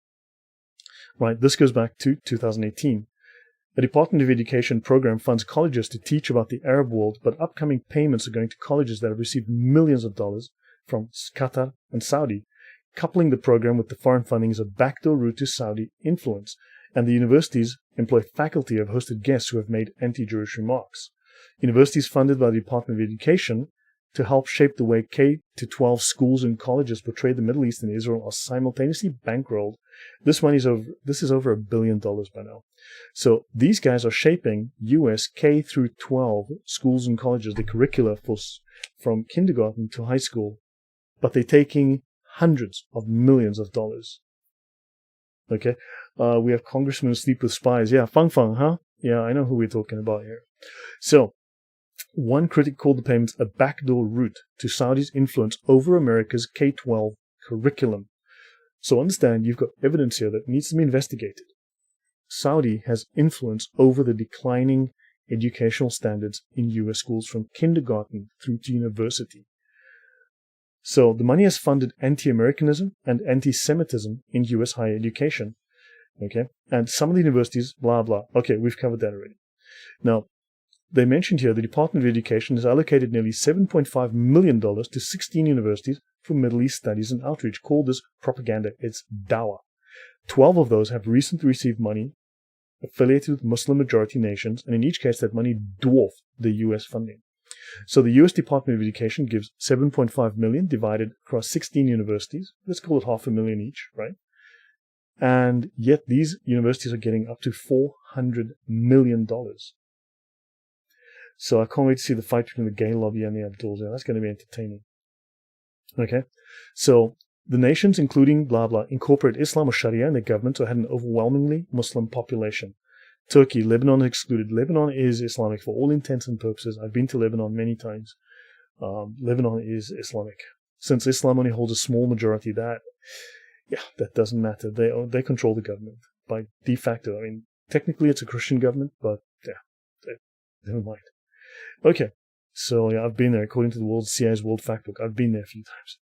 Right, this goes back to 2018. The Department of Education program funds colleges to teach about the Arab world, but upcoming payments are going to colleges that have received millions of dollars from Qatar and Saudi. Coupling the program with the foreign funding is a backdoor route to Saudi influence, and the universities employ faculty who have hosted guests who have made anti-Jewish remarks. Universities funded by the Department of Education to help shape the way K-12 schools and colleges portray the Middle East and Israel are simultaneously bankrolled. This is over $1 billion by now. So these guys are shaping U.S. K-12 schools and colleges, the curricula from kindergarten to high school, but they're taking hundreds of millions of dollars. Okay, we have congressmen who sleep with spies. Yeah, Fang, huh? Yeah, I know who we're talking about here. So, one critic called the payments a backdoor route to Saudi's influence over America's K-12 curriculum. So understand, you've got evidence here that needs to be investigated. Saudi has influence over the declining educational standards in U.S. schools from kindergarten through to university. So the money has funded anti-Americanism and anti-Semitism in U.S. higher education. Okay, and some of the universities, blah, blah. Okay, we've covered that already. Now, they mentioned here the Department of Education has allocated nearly $7.5 million to 16 universities for Middle East studies and outreach. Call this propaganda. It's dawah. 12 of those have recently received money affiliated with Muslim-majority nations, and in each case that money dwarfed the U.S. funding. So the U.S. Department of Education gives $7.5 million divided across 16 universities. Let's call it $500,000 each, right? And yet these universities are getting up to $400 million. So I can't wait to see the fight between the gay lobby and the adults. That's going to be entertaining. Okay, so the nations, including blah blah, incorporate Islam or Sharia in their government or had an overwhelmingly Muslim population. Turkey, Lebanon excluded. Lebanon is Islamic for all intents and purposes. I've been to Lebanon many times. Lebanon is Islamic. Since Islam only holds a small majority, that doesn't matter. They control the government by de facto. I mean, technically it's a Christian government, but never mind. Okay, so yeah, I've been there. According to the CIA's World Factbook, I've been there a few times.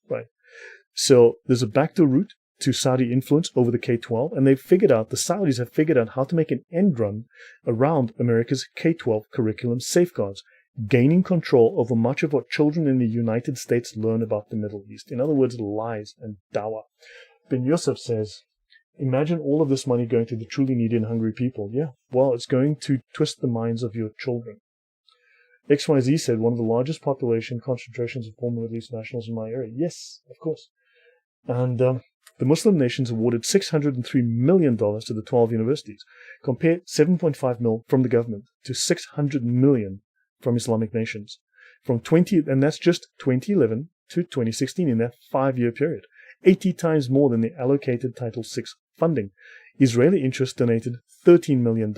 Right. So there's a backdoor route to Saudi influence over the K-12, and the Saudis have figured out how to make an end run around America's K-12 curriculum safeguards, gaining control over much of what children in the United States learn about the Middle East. In other words, lies and dawah. Ben Yosef says, imagine all of this money going to the truly needy and hungry people. Yeah, well, it's going to twist the minds of your children. XYZ said, one of the largest population concentrations of former Middle East nationals in my area. Yes, of course. And the Muslim nations awarded $603 million to the 12 universities. Compare $7.5 million from the government to $600 million from Islamic nations. And that's just 2011 to 2016 in that 5-year period. 80 times more than the allocated Title VI funding. Israeli interests donated $13 million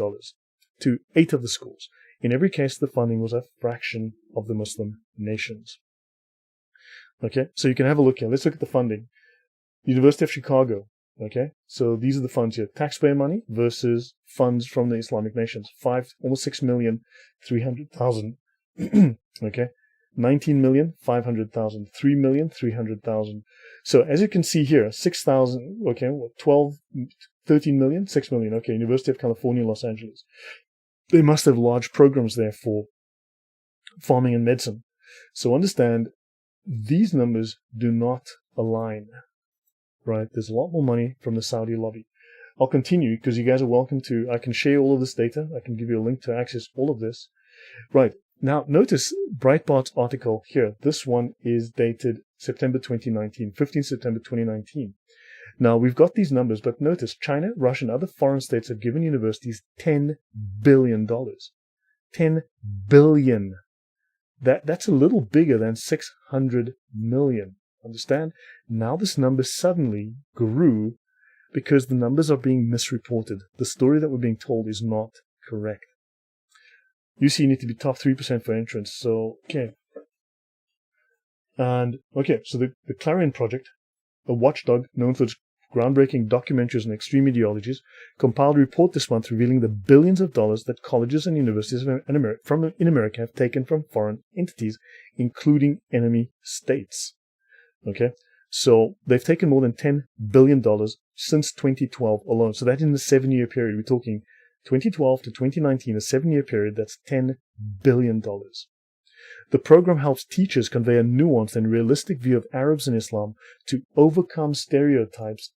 to 8 of the schools. In every case, the funding was a fraction of the Muslim nations. Okay, so you can have a look here. Let's look at the funding. University of Chicago. Okay, so these are the funds here. Taxpayer money versus funds from the Islamic nations. Almost 6,300,000. Okay, 19,500,000. 3,300,000. So as you can see here, 6,000. Okay, 12, 13 million, 6 million. Okay, University of California, Los Angeles. They must have large programs there for farming and medicine. So understand, these numbers do not align, right? There's a lot more money from the Saudi lobby. I'll continue because you guys are welcome to, I can share all of this data. I can give you a link to access all of this. Right. Now, notice Breitbart's article here. This one is dated September 2019, 15 September 2019. Now, we've got these numbers, but notice China, Russia, and other foreign states have given universities $10 billion. $10 billion. That's a little bigger than 600 million. Understand? Now this number suddenly grew because the numbers are being misreported. The story that we're being told is not correct. You see, you need to be top 3% for entrance. So, okay. And, okay, so the Clarion Project, a watchdog known for its groundbreaking documentaries on extreme ideologies, compiled a report this month revealing the billions of dollars that colleges and universities in America have taken from foreign entities, including enemy states. Okay, so they've taken more than $10 billion since 2012 alone. So that in the 7-year period, we're talking 2012 to 2019, a 7-year period, that's $10 billion. The program helps teachers convey a nuanced and realistic view of Arabs and Islam to overcome stereotypes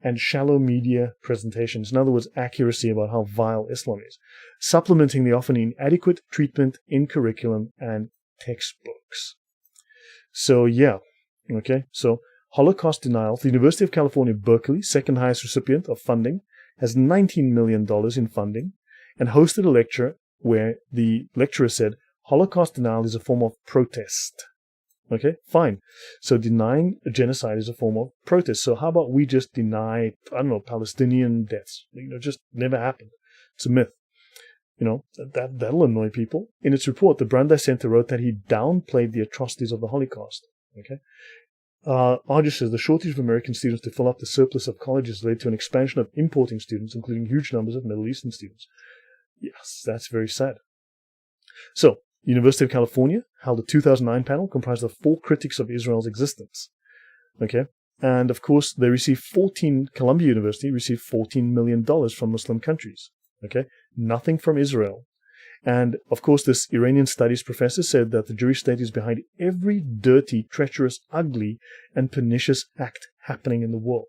and shallow media presentations. In other words, accuracy about how vile Islam is, supplementing the often inadequate treatment in curriculum and textbooks. So, yeah. Okay, so Holocaust denial. The University of California, Berkeley, second highest recipient of funding, has $19 million in funding and hosted a lecture where the lecturer said, Holocaust denial is a form of protest. Okay, fine. So denying a genocide is a form of protest. So how about we just deny, I don't know, Palestinian deaths? Just never happened. It's a myth. That'll annoy people. In its report, the Brandeis Center wrote that he downplayed the atrocities of the Holocaust. Okay. Argus says the shortage of American students to fill up the surplus of colleges led to an expansion of importing students, including huge numbers of Middle Eastern students. Yes, that's very sad. So, University of California held a 2009 panel comprised of 4 critics of Israel's existence. Okay, and of course they received Columbia University received $14 million from Muslim countries. Okay, nothing from Israel. And, of course, this Iranian studies professor said that the Jewish state is behind every dirty, treacherous, ugly, and pernicious act happening in the world.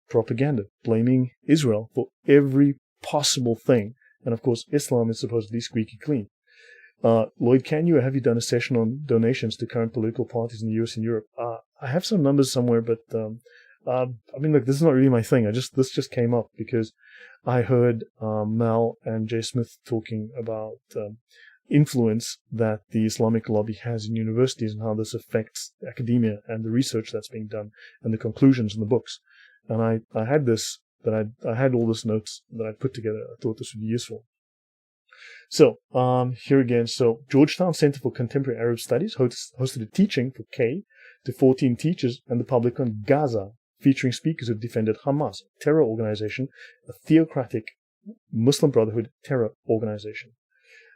Propaganda, blaming Israel for every possible thing. And, of course, Islam is supposedly squeaky clean. Lloyd, have you done a session on donations to current political parties in the US and Europe? I have some numbers somewhere, but look, this is not really my thing. This just came up because I heard Mel and Jay Smith talking about influence that the Islamic lobby has in universities and how this affects academia and the research that's being done and the conclusions in the books. And I had all this notes that I put together. I thought this would be useful. So, here again, Georgetown Center for Contemporary Arab Studies hosted a teaching for K to 14 teachers and the public on Gaza, featuring speakers who defended Hamas, a terror organization, a theocratic Muslim Brotherhood terror organization.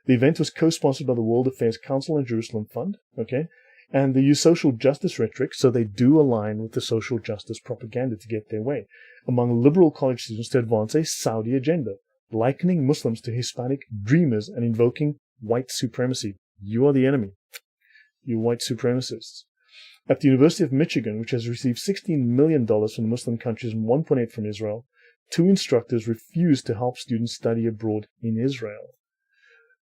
The event was co-sponsored by the World Affairs Council and Jerusalem Fund, and they use social justice rhetoric, so they do align with the social justice propaganda to get their way, among liberal college students to advance a Saudi agenda, likening Muslims to Hispanic dreamers and invoking white supremacy. You are the enemy, you white supremacists. At the University of Michigan, which has received $16 million from the Muslim countries and $1.8 million from Israel, 2 instructors refused to help students study abroad in Israel.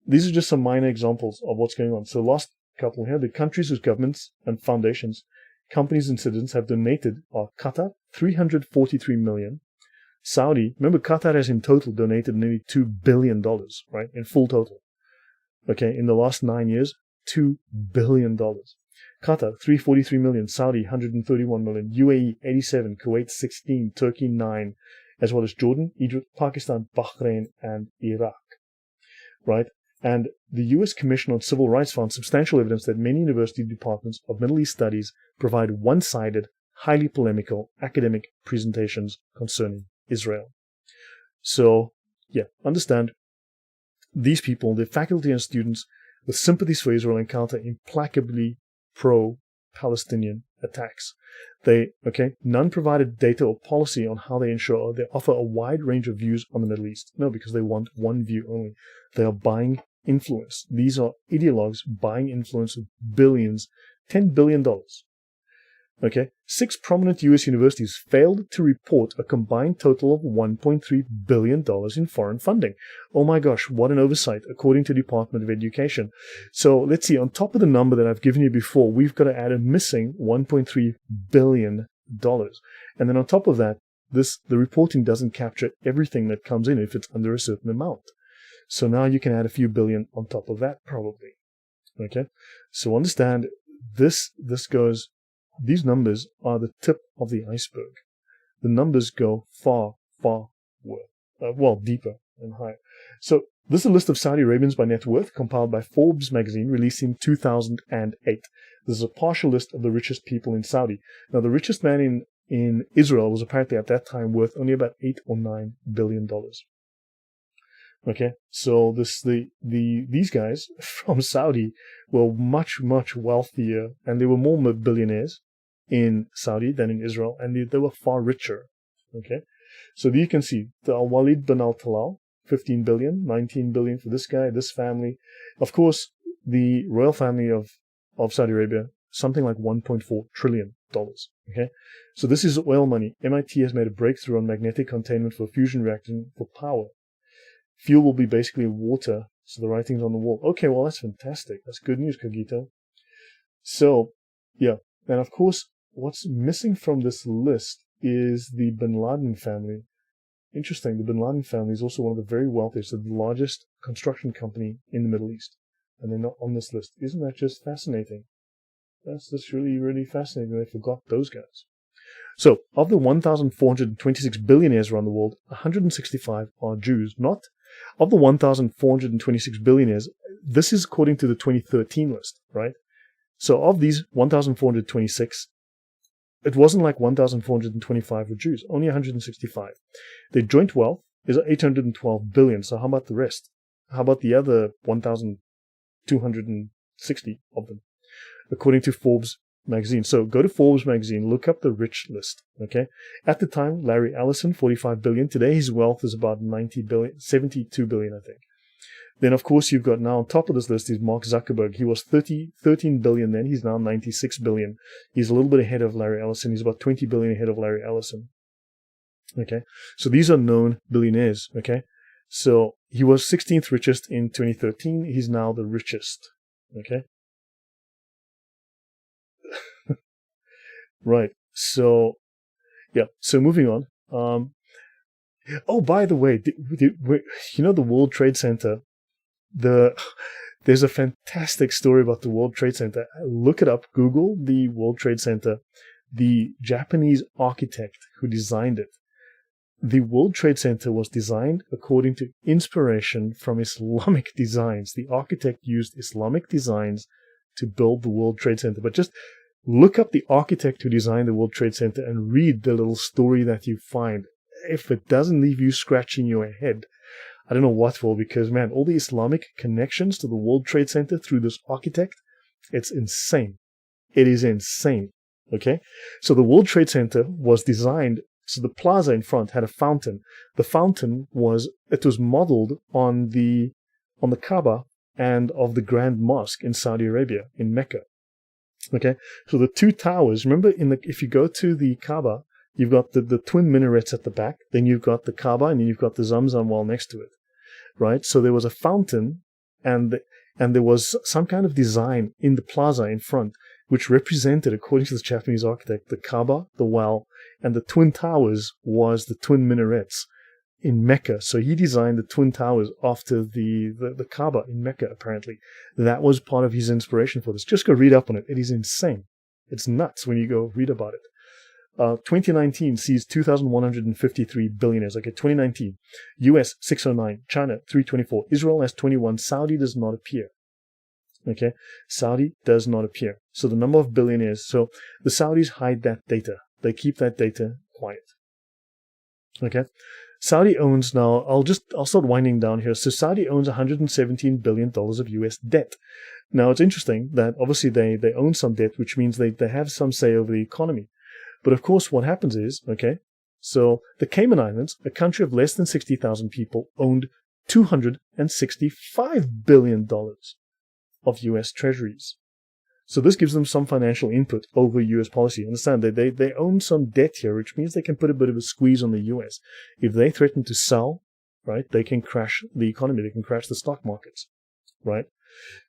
These are just some minor examples of what's going on. So last couple here, the countries whose governments and foundations, companies and citizens have donated are Qatar, $343 million. Saudi, remember Qatar has in total donated nearly $2 billion, right, in full total. In the last 9 years, $2 billion. Qatar, $343 million, Saudi, $131 million, UAE, $87, Kuwait, $16, Turkey, $9, as well as Jordan, Egypt, Pakistan, Bahrain, and Iraq, right? And the U.S. Commission on Civil Rights found substantial evidence that many university departments of Middle East studies provide one-sided, highly polemical academic presentations concerning Israel. So, understand, these people, the faculty and students with sympathies for Israel, encounter implacably pro-Palestinian attacks. None provided data or policy on how they offer a wide range of views on the Middle East. No, because they want one view only. They are buying influence. These are ideologues buying influence with billions, $10 billion. 6 prominent U.S. universities failed to report a combined total of $1.3 billion in foreign funding. Oh my gosh, what an oversight, according to the Department of Education. So let's see, on top of the number that I've given you before, we've got to add a missing $1.3 billion. And then on top of that, the reporting doesn't capture everything that comes in if it's under a certain amount. So now you can add a few billion on top of that, probably. So understand, these numbers are the tip of the iceberg. The numbers go far, far deeper and higher. So this is a list of Saudi Arabians by net worth compiled by Forbes magazine, released in 2008. This is a partial list of the richest people in Saudi. Now, the richest man in Israel was apparently at that time worth only about $8 or $9 billion. So these guys from Saudi were much, much wealthier, and they were more billionaires in Saudi than in Israel, and they were far richer. So you can see the Walid bin al-Talal, 15 billion, 19 billion for this guy, this family. Of course, the royal family of Saudi Arabia, something like $1.4 trillion. So this is oil money. MIT has made a breakthrough on magnetic containment for fusion reactor for power. Fuel will be basically water, so the writing's on the wall. Okay, well, that's fantastic. That's good news, Kagito. So, and of course, what's missing from this list is the Bin Laden family. Interesting, the Bin Laden family is also one of the very wealthiest, the largest construction company in the Middle East, and they're not on this list. Isn't that just fascinating? That's just really, really fascinating. They forgot those guys. So, of the 1,426 billionaires around the world, 165 are Jews. Not of the 1,426 billionaires, this is according to the 2013 list, right? So of these 1,426, it wasn't like 1,425 were Jews, only 165. Their joint wealth is 812 billion. So how about the rest? How about the other 1,260 of them, according to Forbes magazine? So go to Forbes magazine, look up the rich list. At the time, Larry Ellison, 45 billion. Today his wealth is about 90 billion, 72 billion, I think. Then, of course, you've got now on top of this list is Mark Zuckerberg. He was 13 billion then. He's now 96 billion. He's a little bit ahead of Larry Ellison. He's about 20 billion ahead of Larry Ellison. Okay, so these are known billionaires. Okay, so he was 16th richest in 2013. He's now the richest. Okay, right. So, yeah. So moving on. Oh, by the way, you know the World Trade Center. There's a fantastic story about the World Trade Center. Look it up. Google the World Trade Center. The Japanese architect who designed it. The World Trade Center was designed according to inspiration from Islamic designs. The architect used Islamic designs to build the World Trade Center. But just look up the architect who designed the World Trade Center and read the little story that you find. If it doesn't leave you scratching your head, I don't know what will, because, man, all the Islamic connections to the World Trade Center through this architect, it's insane. It is insane. Okay? So the World Trade Center was designed. So the plaza in front had a fountain. The fountain was modeled on the Kaaba and of the Grand Mosque in Saudi Arabia, in Mecca. Okay, so the two towers. Remember, if you go to the Kaaba, you've got the twin minarets at the back. Then you've got the Kaaba, and then you've got the Zamzam well next to it. Right. So there was a fountain, and there was some kind of design in the plaza in front, which represented, according to the Japanese architect, the Kaaba, the well, and the twin towers was the twin minarets in Mecca. So he designed the twin towers after the Kaaba in Mecca, apparently. That was part of his inspiration for this. Just go read up on it. It is insane. It's nuts when you go read about it. 2019 sees 2,153 billionaires. Okay, 2019. US 609, China 324, Israel has 21, Saudi does not appear. Okay, Saudi does not appear. So the number of billionaires, so the Saudis hide that data. They keep that data quiet. Okay, Saudi owns now, I'll start winding down here. So Saudi owns $117 billion of US debt. Now it's interesting that obviously they own some debt, which means they have some say over the economy. But of course what happens is, okay, so the Cayman Islands, a country of less than 60,000 people, owned $265 billion of US treasuries. So this gives them some financial input over US policy. Understand that they own some debt here, which means they can put a bit of a squeeze on the US. If they threaten to sell, right, they can crash the economy, they can crash the stock markets, right?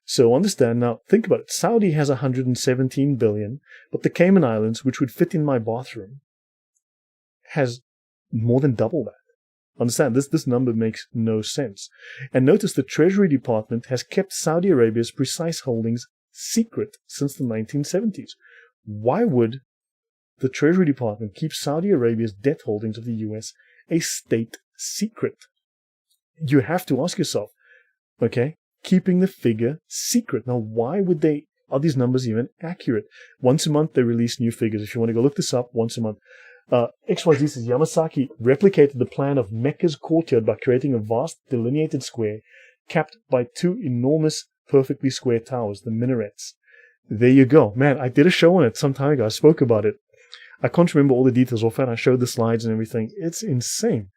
So understand now, think about it. Saudi has 117 billion, but the Cayman Islands, which would fit in my bathroom, has more than double that. Understand, this number makes no sense. And notice the Treasury Department has kept Saudi Arabia's precise holdings secret since the 1970s. Why would the Treasury Department keep Saudi Arabia's debt holdings of the US a state secret? You have to ask yourself, okay, keeping the figure secret. Now, why would are these numbers even accurate? Once a month, they release new figures. If you want to go look this up, once a month. XYZ says Yamasaki replicated the plan of Mecca's courtyard by creating a vast delineated square capped by two enormous perfectly square towers, the minarets. There you go. Man, I did a show on it some time ago. I spoke about it. I can't remember all the details offhand. I showed the slides and everything. It's insane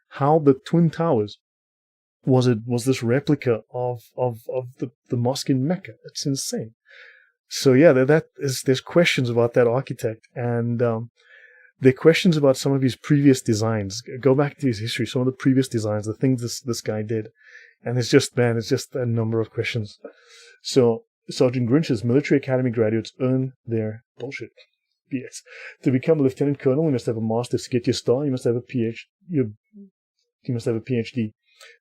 how the Twin Towers was this replica of the mosque in Mecca. It's insane. So yeah, there's questions about that architect, and there are questions about some of his previous designs. Go back to his history, some of the previous designs, the things this guy did, and it's just a number of questions. So Sergeant Grinch's military academy graduates earn their bullshit. BS. To become a lieutenant colonel, you must have a master's. To get your star, you must have a PhD. You must have a PhD.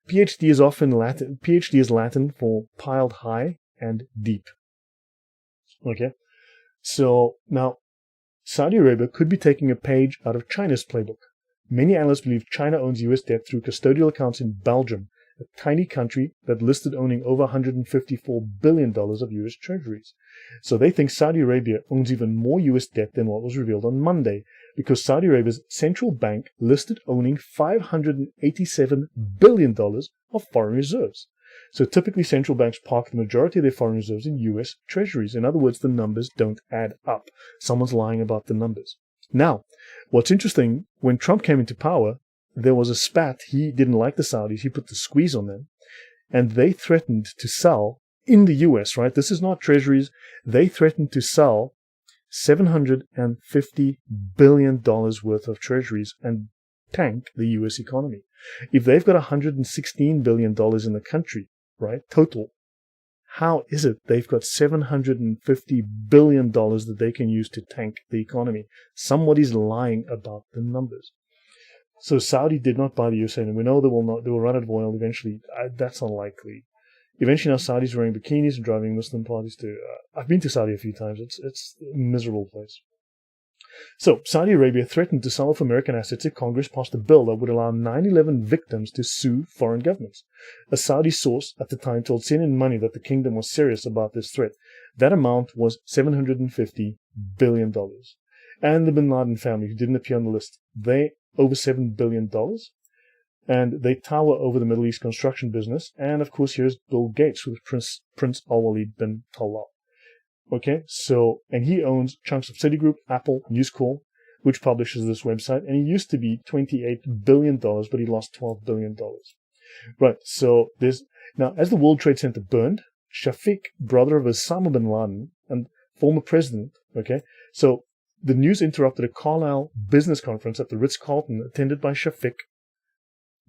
PhD is often Latin. PhD is Latin for piled high and deep. Okay, so now Saudi Arabia could be taking a page out of China's playbook. Many analysts believe China owns US debt through custodial accounts in Belgium, a tiny country that listed owning over $154 billion of US treasuries. So they think Saudi Arabia owns even more US debt than what was revealed on Monday, because Saudi Arabia's central bank listed owning $587 billion of foreign reserves. So typically central banks park the majority of their foreign reserves in US treasuries. In other words, the numbers don't add up. Someone's lying about the numbers. Now, what's interesting, when Trump came into power, there was a spat. He didn't like the Saudis. He put the squeeze on them. and they threatened to sell in the US, right? This is not treasuries. They threatened to sell $750 billion worth of treasuries and tank the US economy. If they've got $116 billion in the country, right, total, how is it they've got $750 billion that they can use to tank the economy? Somebody's lying about the numbers. So Saudi did not buy the USA, and we know they will run out of oil eventually. That's unlikely. Eventually now Saudis are wearing bikinis and driving Muslim parties too. I've been to Saudi a few times. It's a miserable place. So Saudi Arabia threatened to sell off American assets if Congress passed a bill that would allow 9/11 victims to sue foreign governments. A Saudi source at the time told CNN Money that the kingdom was serious about this threat. That amount was $750 billion. And the bin Laden family, who didn't appear on the list, they over $7 billion. And they tower over the Middle East construction business. And of course, here's Bill Gates with Prince Al-Walid bin Talal. Okay, so, and he owns chunks of Citigroup, Apple, News Corp, which publishes this website. And he used to be $28 billion, but he lost $12 billion. Right, so now, as the World Trade Center burned, Shafiq, brother of Osama bin Laden and former president, okay, so the news interrupted a Carlisle business conference at the Ritz-Carlton attended by Shafiq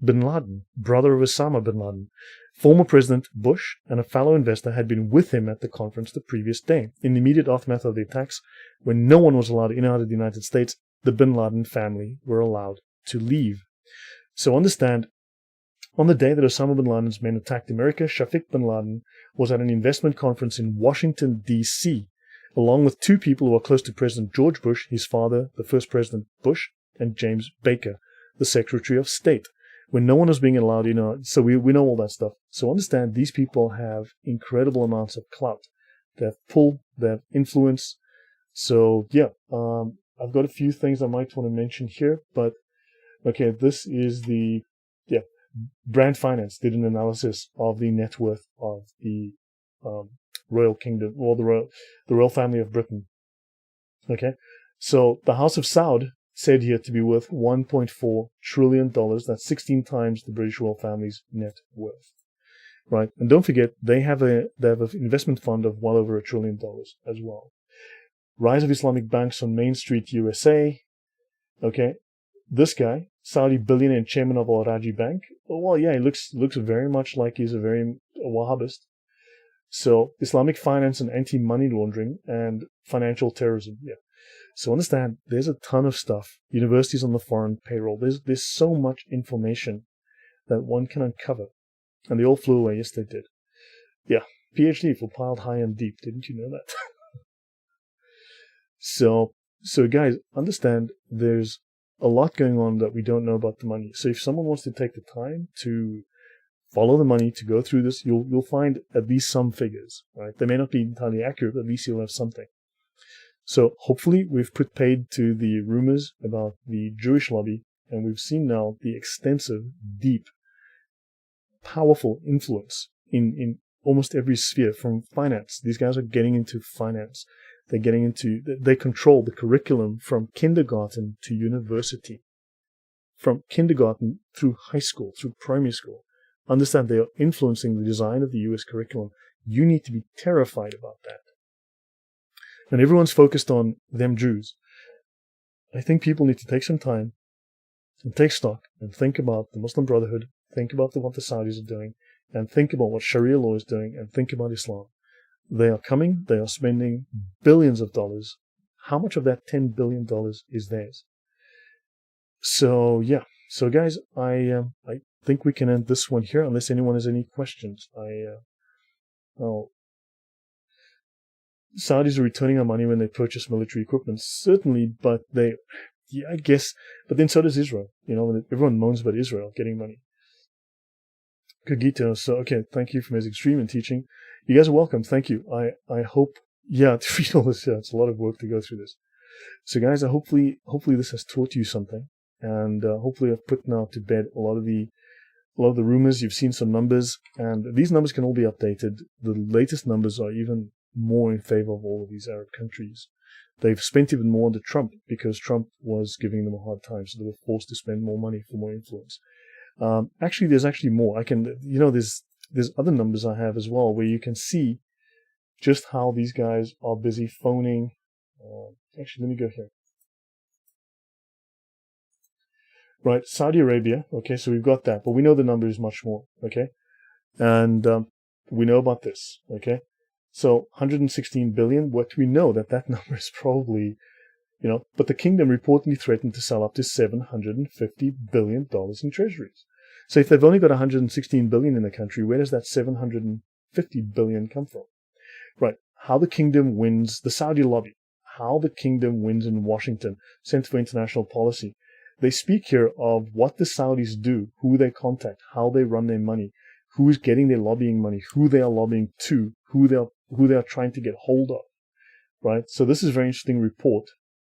bin Laden, brother of Osama bin Laden. Former President Bush and a fellow investor had been with him at the conference the previous day. In the immediate aftermath of the attacks, when no one was allowed in or out of the United States, the bin Laden family were allowed to leave. So understand, on the day that Osama bin Laden's men attacked America, Shafiq bin Laden was at an investment conference in Washington, D.C., along with two people who are close to President George Bush, his father, the first President Bush, and James Baker, the Secretary of State. When no one was being allowed, so we know all that stuff. So understand, these people have incredible amounts of clout. They have pull, they have influence. So yeah, I've got a few things I might want to mention here, but okay, this is Brand Finance did an analysis of the net worth of the Royal Kingdom, or the Royal Family of Britain. Okay, so the House of Saud said here to be worth $1.4 trillion. That's 16 times the British royal family's net worth. Right? And don't forget, they have an investment fund of well over $1 trillion as well. Rise of Islamic banks on Main Street, USA. Okay. This guy, Saudi billionaire and chairman of Al Raji Bank. Well, yeah, he looks very much like he's a Wahhabist. So Islamic finance and anti-money laundering and financial terrorism. Yeah. So understand, there's a ton of stuff. Universities on the foreign payroll. There's so much information that one can uncover. And they all flew away. Yes, they did. Yeah, PhD for piled high and deep. Didn't you know that? So guys, understand there's a lot going on that we don't know about the money. So if someone wants to take the time to follow the money, to go through this, you'll find at least some figures, right? They may not be entirely accurate, but at least you'll have something. So hopefully we've put paid to the rumors about the Jewish lobby, and we've seen now the extensive, deep, powerful influence in almost every sphere from finance. These guys are getting into finance. They control the curriculum from kindergarten to university, from kindergarten through high school, through primary school. Understand, they are influencing the design of the U.S. curriculum. You need to be terrified about that. And everyone's focused on them Jews. I think people need to take some time and take stock and think about the Muslim Brotherhood, think about what the Saudis are doing, and think about what Sharia law is doing, and think about Islam. They are coming, they are spending billions of dollars. How much of that $10 billion is theirs? So, yeah. So, guys, I think we can end this one here, unless anyone has any questions. Saudis are returning our money when they purchase military equipment. Certainly, but I guess, but then so does Israel. Everyone moans about Israel getting money. Kagito, so, okay, thank you for His Extreme and teaching. You guys are welcome, thank you. I hope, to read all this, it's a lot of work to go through this. So, guys, hopefully this has taught you something, and hopefully I've put now to bed a lot of the rumors. You've seen some numbers, and these numbers can all be updated. The latest numbers are even more in favor of all of these Arab countries. They've spent even more under Trump because Trump was giving them a hard time, so they were forced to spend more money for more influence. Actually, there's actually more. There's there's other numbers I have as well where you can see just how these guys are busy phoning. Actually, let me go here. Right, Saudi Arabia. Okay, so we've got that, but we know the number is much more. Okay, and we know about this. Okay, so 116 billion. What we know that number is probably, but the kingdom reportedly threatened to sell up to $750 billion in treasuries. So if they've only got 116 billion in the country, where does that 750 billion come from? Right, how the kingdom wins, the Saudi lobby, how the kingdom wins in Washington, Center for International Policy. They speak here of what the Saudis do, who they contact, how they run their money, who is getting their lobbying money, who they are lobbying to, who they are trying to get hold of. Right, so this is a very interesting report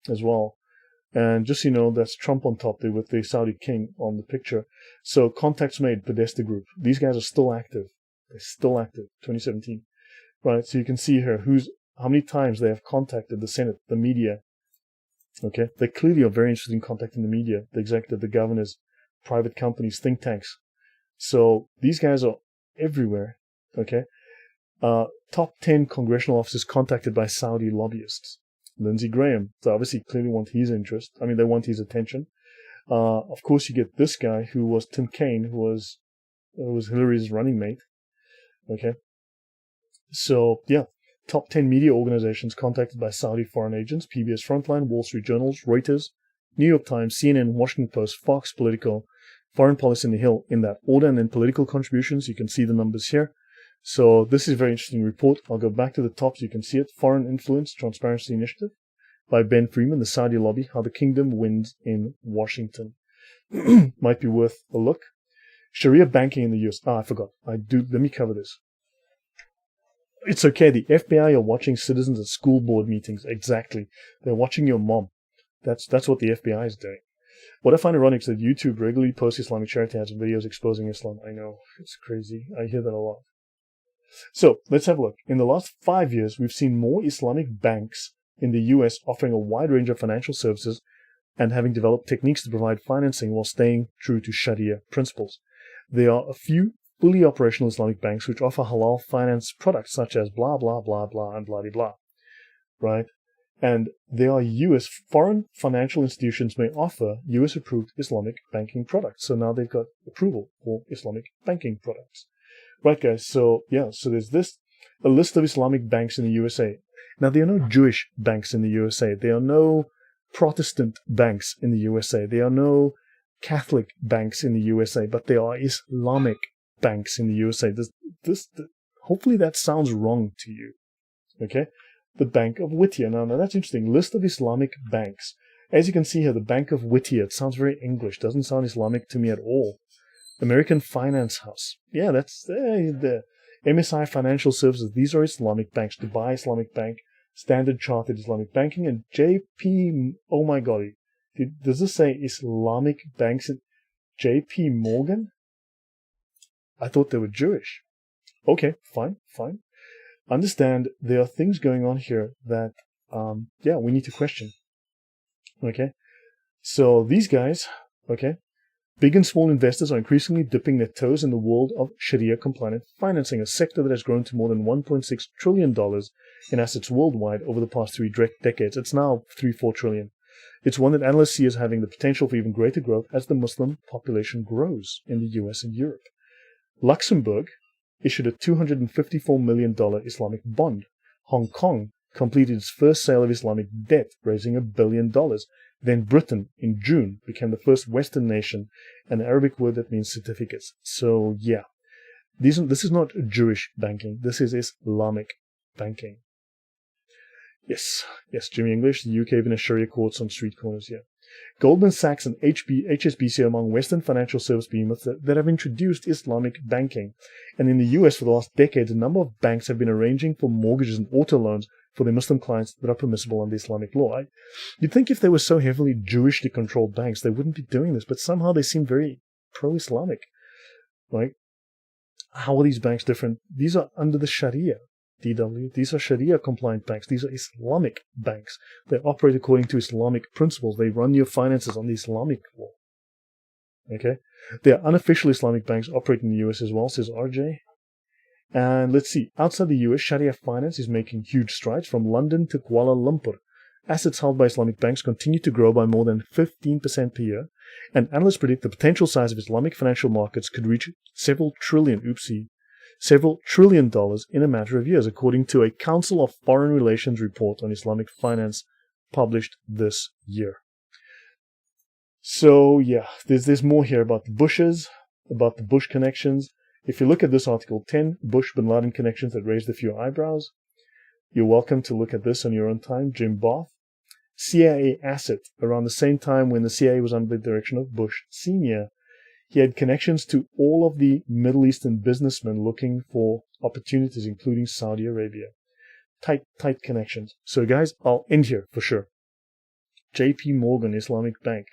as well. And just so you know, that's Trump on top there with the Saudi king on the picture. So contacts made, Podesta Group. These guys are still active. They're still active, 2017. Right, so you can see here how many times they have contacted the Senate, the media. Okay, they clearly are very interested in contacting the media, the executive, the governors, private companies, think tanks. So these guys are everywhere. Okay, top 10 congressional officers contacted by Saudi lobbyists. Lindsey Graham, so obviously clearly want his interest. I mean, they want his attention. Of course, you get this guy who was Tim Kaine, who was Hillary's running mate. Okay, so yeah, top 10 media organizations contacted by Saudi foreign agents: PBS Frontline, Wall Street Journals, Reuters, New York Times, CNN, Washington Post, Fox, Political, Foreign Policy, and The Hill in that order. And then political contributions, you can see the numbers here. So this is a very interesting report. I'll go back to the top so you can see it. Foreign Influence Transparency Initiative by Ben Freeman, the Saudi lobby, how the kingdom wins in Washington. Might be worth a look. Sharia banking in the US. I forgot. Let me cover this. It's okay. The FBI are watching citizens at school board meetings. Exactly. They're watching your mom. That's what the FBI is doing. What I find ironic is that YouTube regularly posts Islamic charity ads and videos exposing Islam. I know. It's crazy. I hear that a lot. So let's have a look. In the last 5 years, we've seen more Islamic banks in the US offering a wide range of financial services and having developed techniques to provide financing while staying true to Sharia principles. There are a few fully operational Islamic banks which offer halal finance products such as blah, blah, blah, blah, and blah, blah, right? And there are foreign financial institutions may offer US-approved Islamic banking products. So now they've got approval for Islamic banking products. Right, guys, so there's a list of Islamic banks in the USA. Now, there are no Jewish banks in the USA. There are no Protestant banks in the USA. There are no Catholic banks in the USA, but there are Islamic banks in the USA. Hopefully that sounds wrong to you, okay? The Bank of Whittier. Now that's interesting. List of Islamic banks. As you can see here, the Bank of Whittier, it sounds very English. Doesn't sound Islamic to me at all. American Finance House. Yeah, that's the MSI Financial Services. These are Islamic banks. Dubai Islamic Bank, Standard Chartered Islamic Banking, and JP. Oh my golly, does this say Islamic banks? JP Morgan? I thought they were Jewish. Okay, fine. Understand there are things going on here that, we need to question. Okay, so these guys, okay. Big and small investors are increasingly dipping their toes in the world of Sharia-compliant financing, a sector that has grown to more than $1.6 trillion in assets worldwide over the past 3 decades. It's now 3-4 trillion. It's one that analysts see as having the potential for even greater growth as the Muslim population grows in the US and Europe. Luxembourg issued a $254 million Islamic bond. Hong Kong completed its first sale of Islamic debt, raising $1 billion. Then Britain, in June, became the first Western nation, an Arabic word that means certificates. So, yeah, this is not Jewish banking. This is Islamic banking. Yes, Jimmy English, the UK even has Sharia courts on street corners, yeah. Goldman Sachs and HSBC are among Western financial service behemoths that have introduced Islamic banking. And in the US, for the last decades, a number of banks have been arranging for mortgages and auto loans for their Muslim clients that are permissible under Islamic law. You'd think if they were so heavily Jewishly controlled banks, they wouldn't be doing this, but somehow they seem very pro-Islamic, right? How are these banks different? These are under the Sharia, DW. These are Sharia-compliant banks. These are Islamic banks. They operate according to Islamic principles. They run your finances on the Islamic law, okay? There are unofficial Islamic banks operating in the US as well, says RJ. And let's see, outside the US, Sharia finance is making huge strides from London to Kuala Lumpur. Assets held by Islamic banks continue to grow by more than 15% per year, and analysts predict the potential size of Islamic financial markets could reach several trillion dollars in a matter of years, according to a Council of Foreign Relations report on Islamic finance published this year. So yeah, there's more here about the Bushes, about the Bush connections. If you look at this article, 10 Bush-Bin Laden connections that raised a few eyebrows. You're welcome to look at this on your own time. Jim Barth. CIA asset. Around the same time when the CIA was under the direction of Bush Sr., he had connections to all of the Middle Eastern businessmen looking for opportunities, including Saudi Arabia. Tight connections. So guys, I'll end here for sure. JP Morgan Islamic Bank.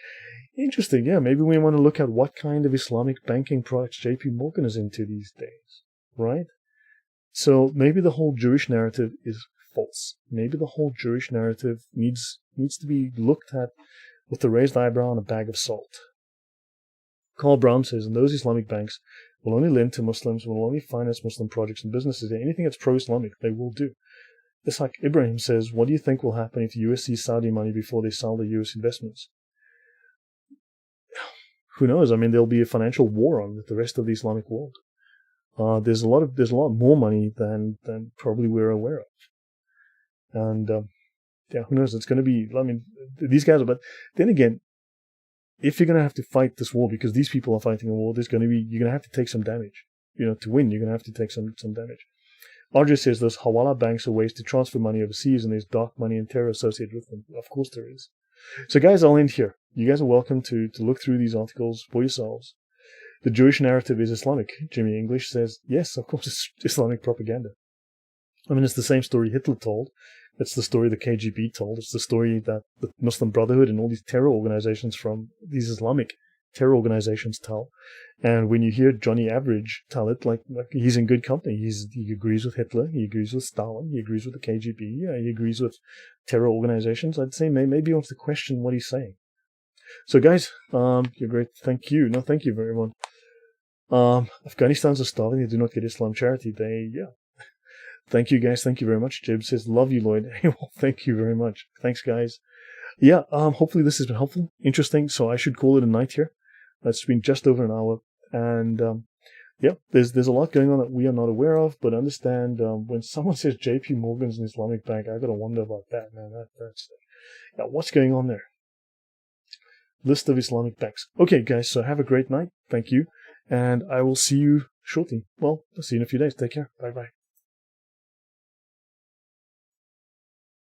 Interesting, yeah, maybe we want to look at what kind of Islamic banking products JP Morgan is into these days, right? So maybe the whole Jewish narrative is false. Maybe the whole Jewish narrative needs to be looked at with a raised eyebrow and a bag of salt. Carl Brown says, and those Islamic banks will only lend to Muslims, will only finance Muslim projects and businesses. Anything that's pro-Islamic, they will do. Ishaq Ibrahim says, what do you think will happen if the US sees Saudi money before they sell the US investments? Who knows? I mean, there'll be a financial war on with the rest of the Islamic world. There's a lot more money than probably we're aware of. And yeah, who knows? It's going to be, I mean, these guys are, but then again, if you're going to have to fight this war, because these people are fighting a war, you're going to have to take some damage. You know, to win, you're going to have to take some damage. RJ says those Hawala banks are ways to transfer money overseas, and there's dark money and terror associated with them. Of course there is. So guys, I'll end here. You guys are welcome to look through these articles for yourselves. The Jewish narrative is Islamic. Jimmy English says, yes, of course, it's Islamic propaganda. I mean, it's the same story Hitler told. It's the story the KGB told. It's the story that the Muslim Brotherhood and all these terror organizations from these Islamic terror organizations tell. And when you hear Johnny Average tell it, like he's in good company. He agrees with Hitler. He agrees with Stalin. He agrees with the KGB. Yeah, he agrees with terror organizations. I'd say maybe he wants to question what he's saying. So guys, you're great. Thank you. No, thank you very much. Afghanistan's are starving. They do not get Islam charity. Thank you guys. Thank you very much. Jib says, love you, Lloyd. Well, thank you very much. Thanks, guys. Yeah, hopefully this has been helpful, interesting. So I should call it a night here. It's been just over an hour. And, yeah, there's a lot going on that we are not aware of, but understand, when someone says JP Morgan's an Islamic bank, I gotta wonder about that, man. That's, yeah, what's going on there? List of Islamic banks. Okay, guys, so have a great night. Thank you. And I will see you shortly. Well, I'll see you in a few days. Take care. Bye-bye.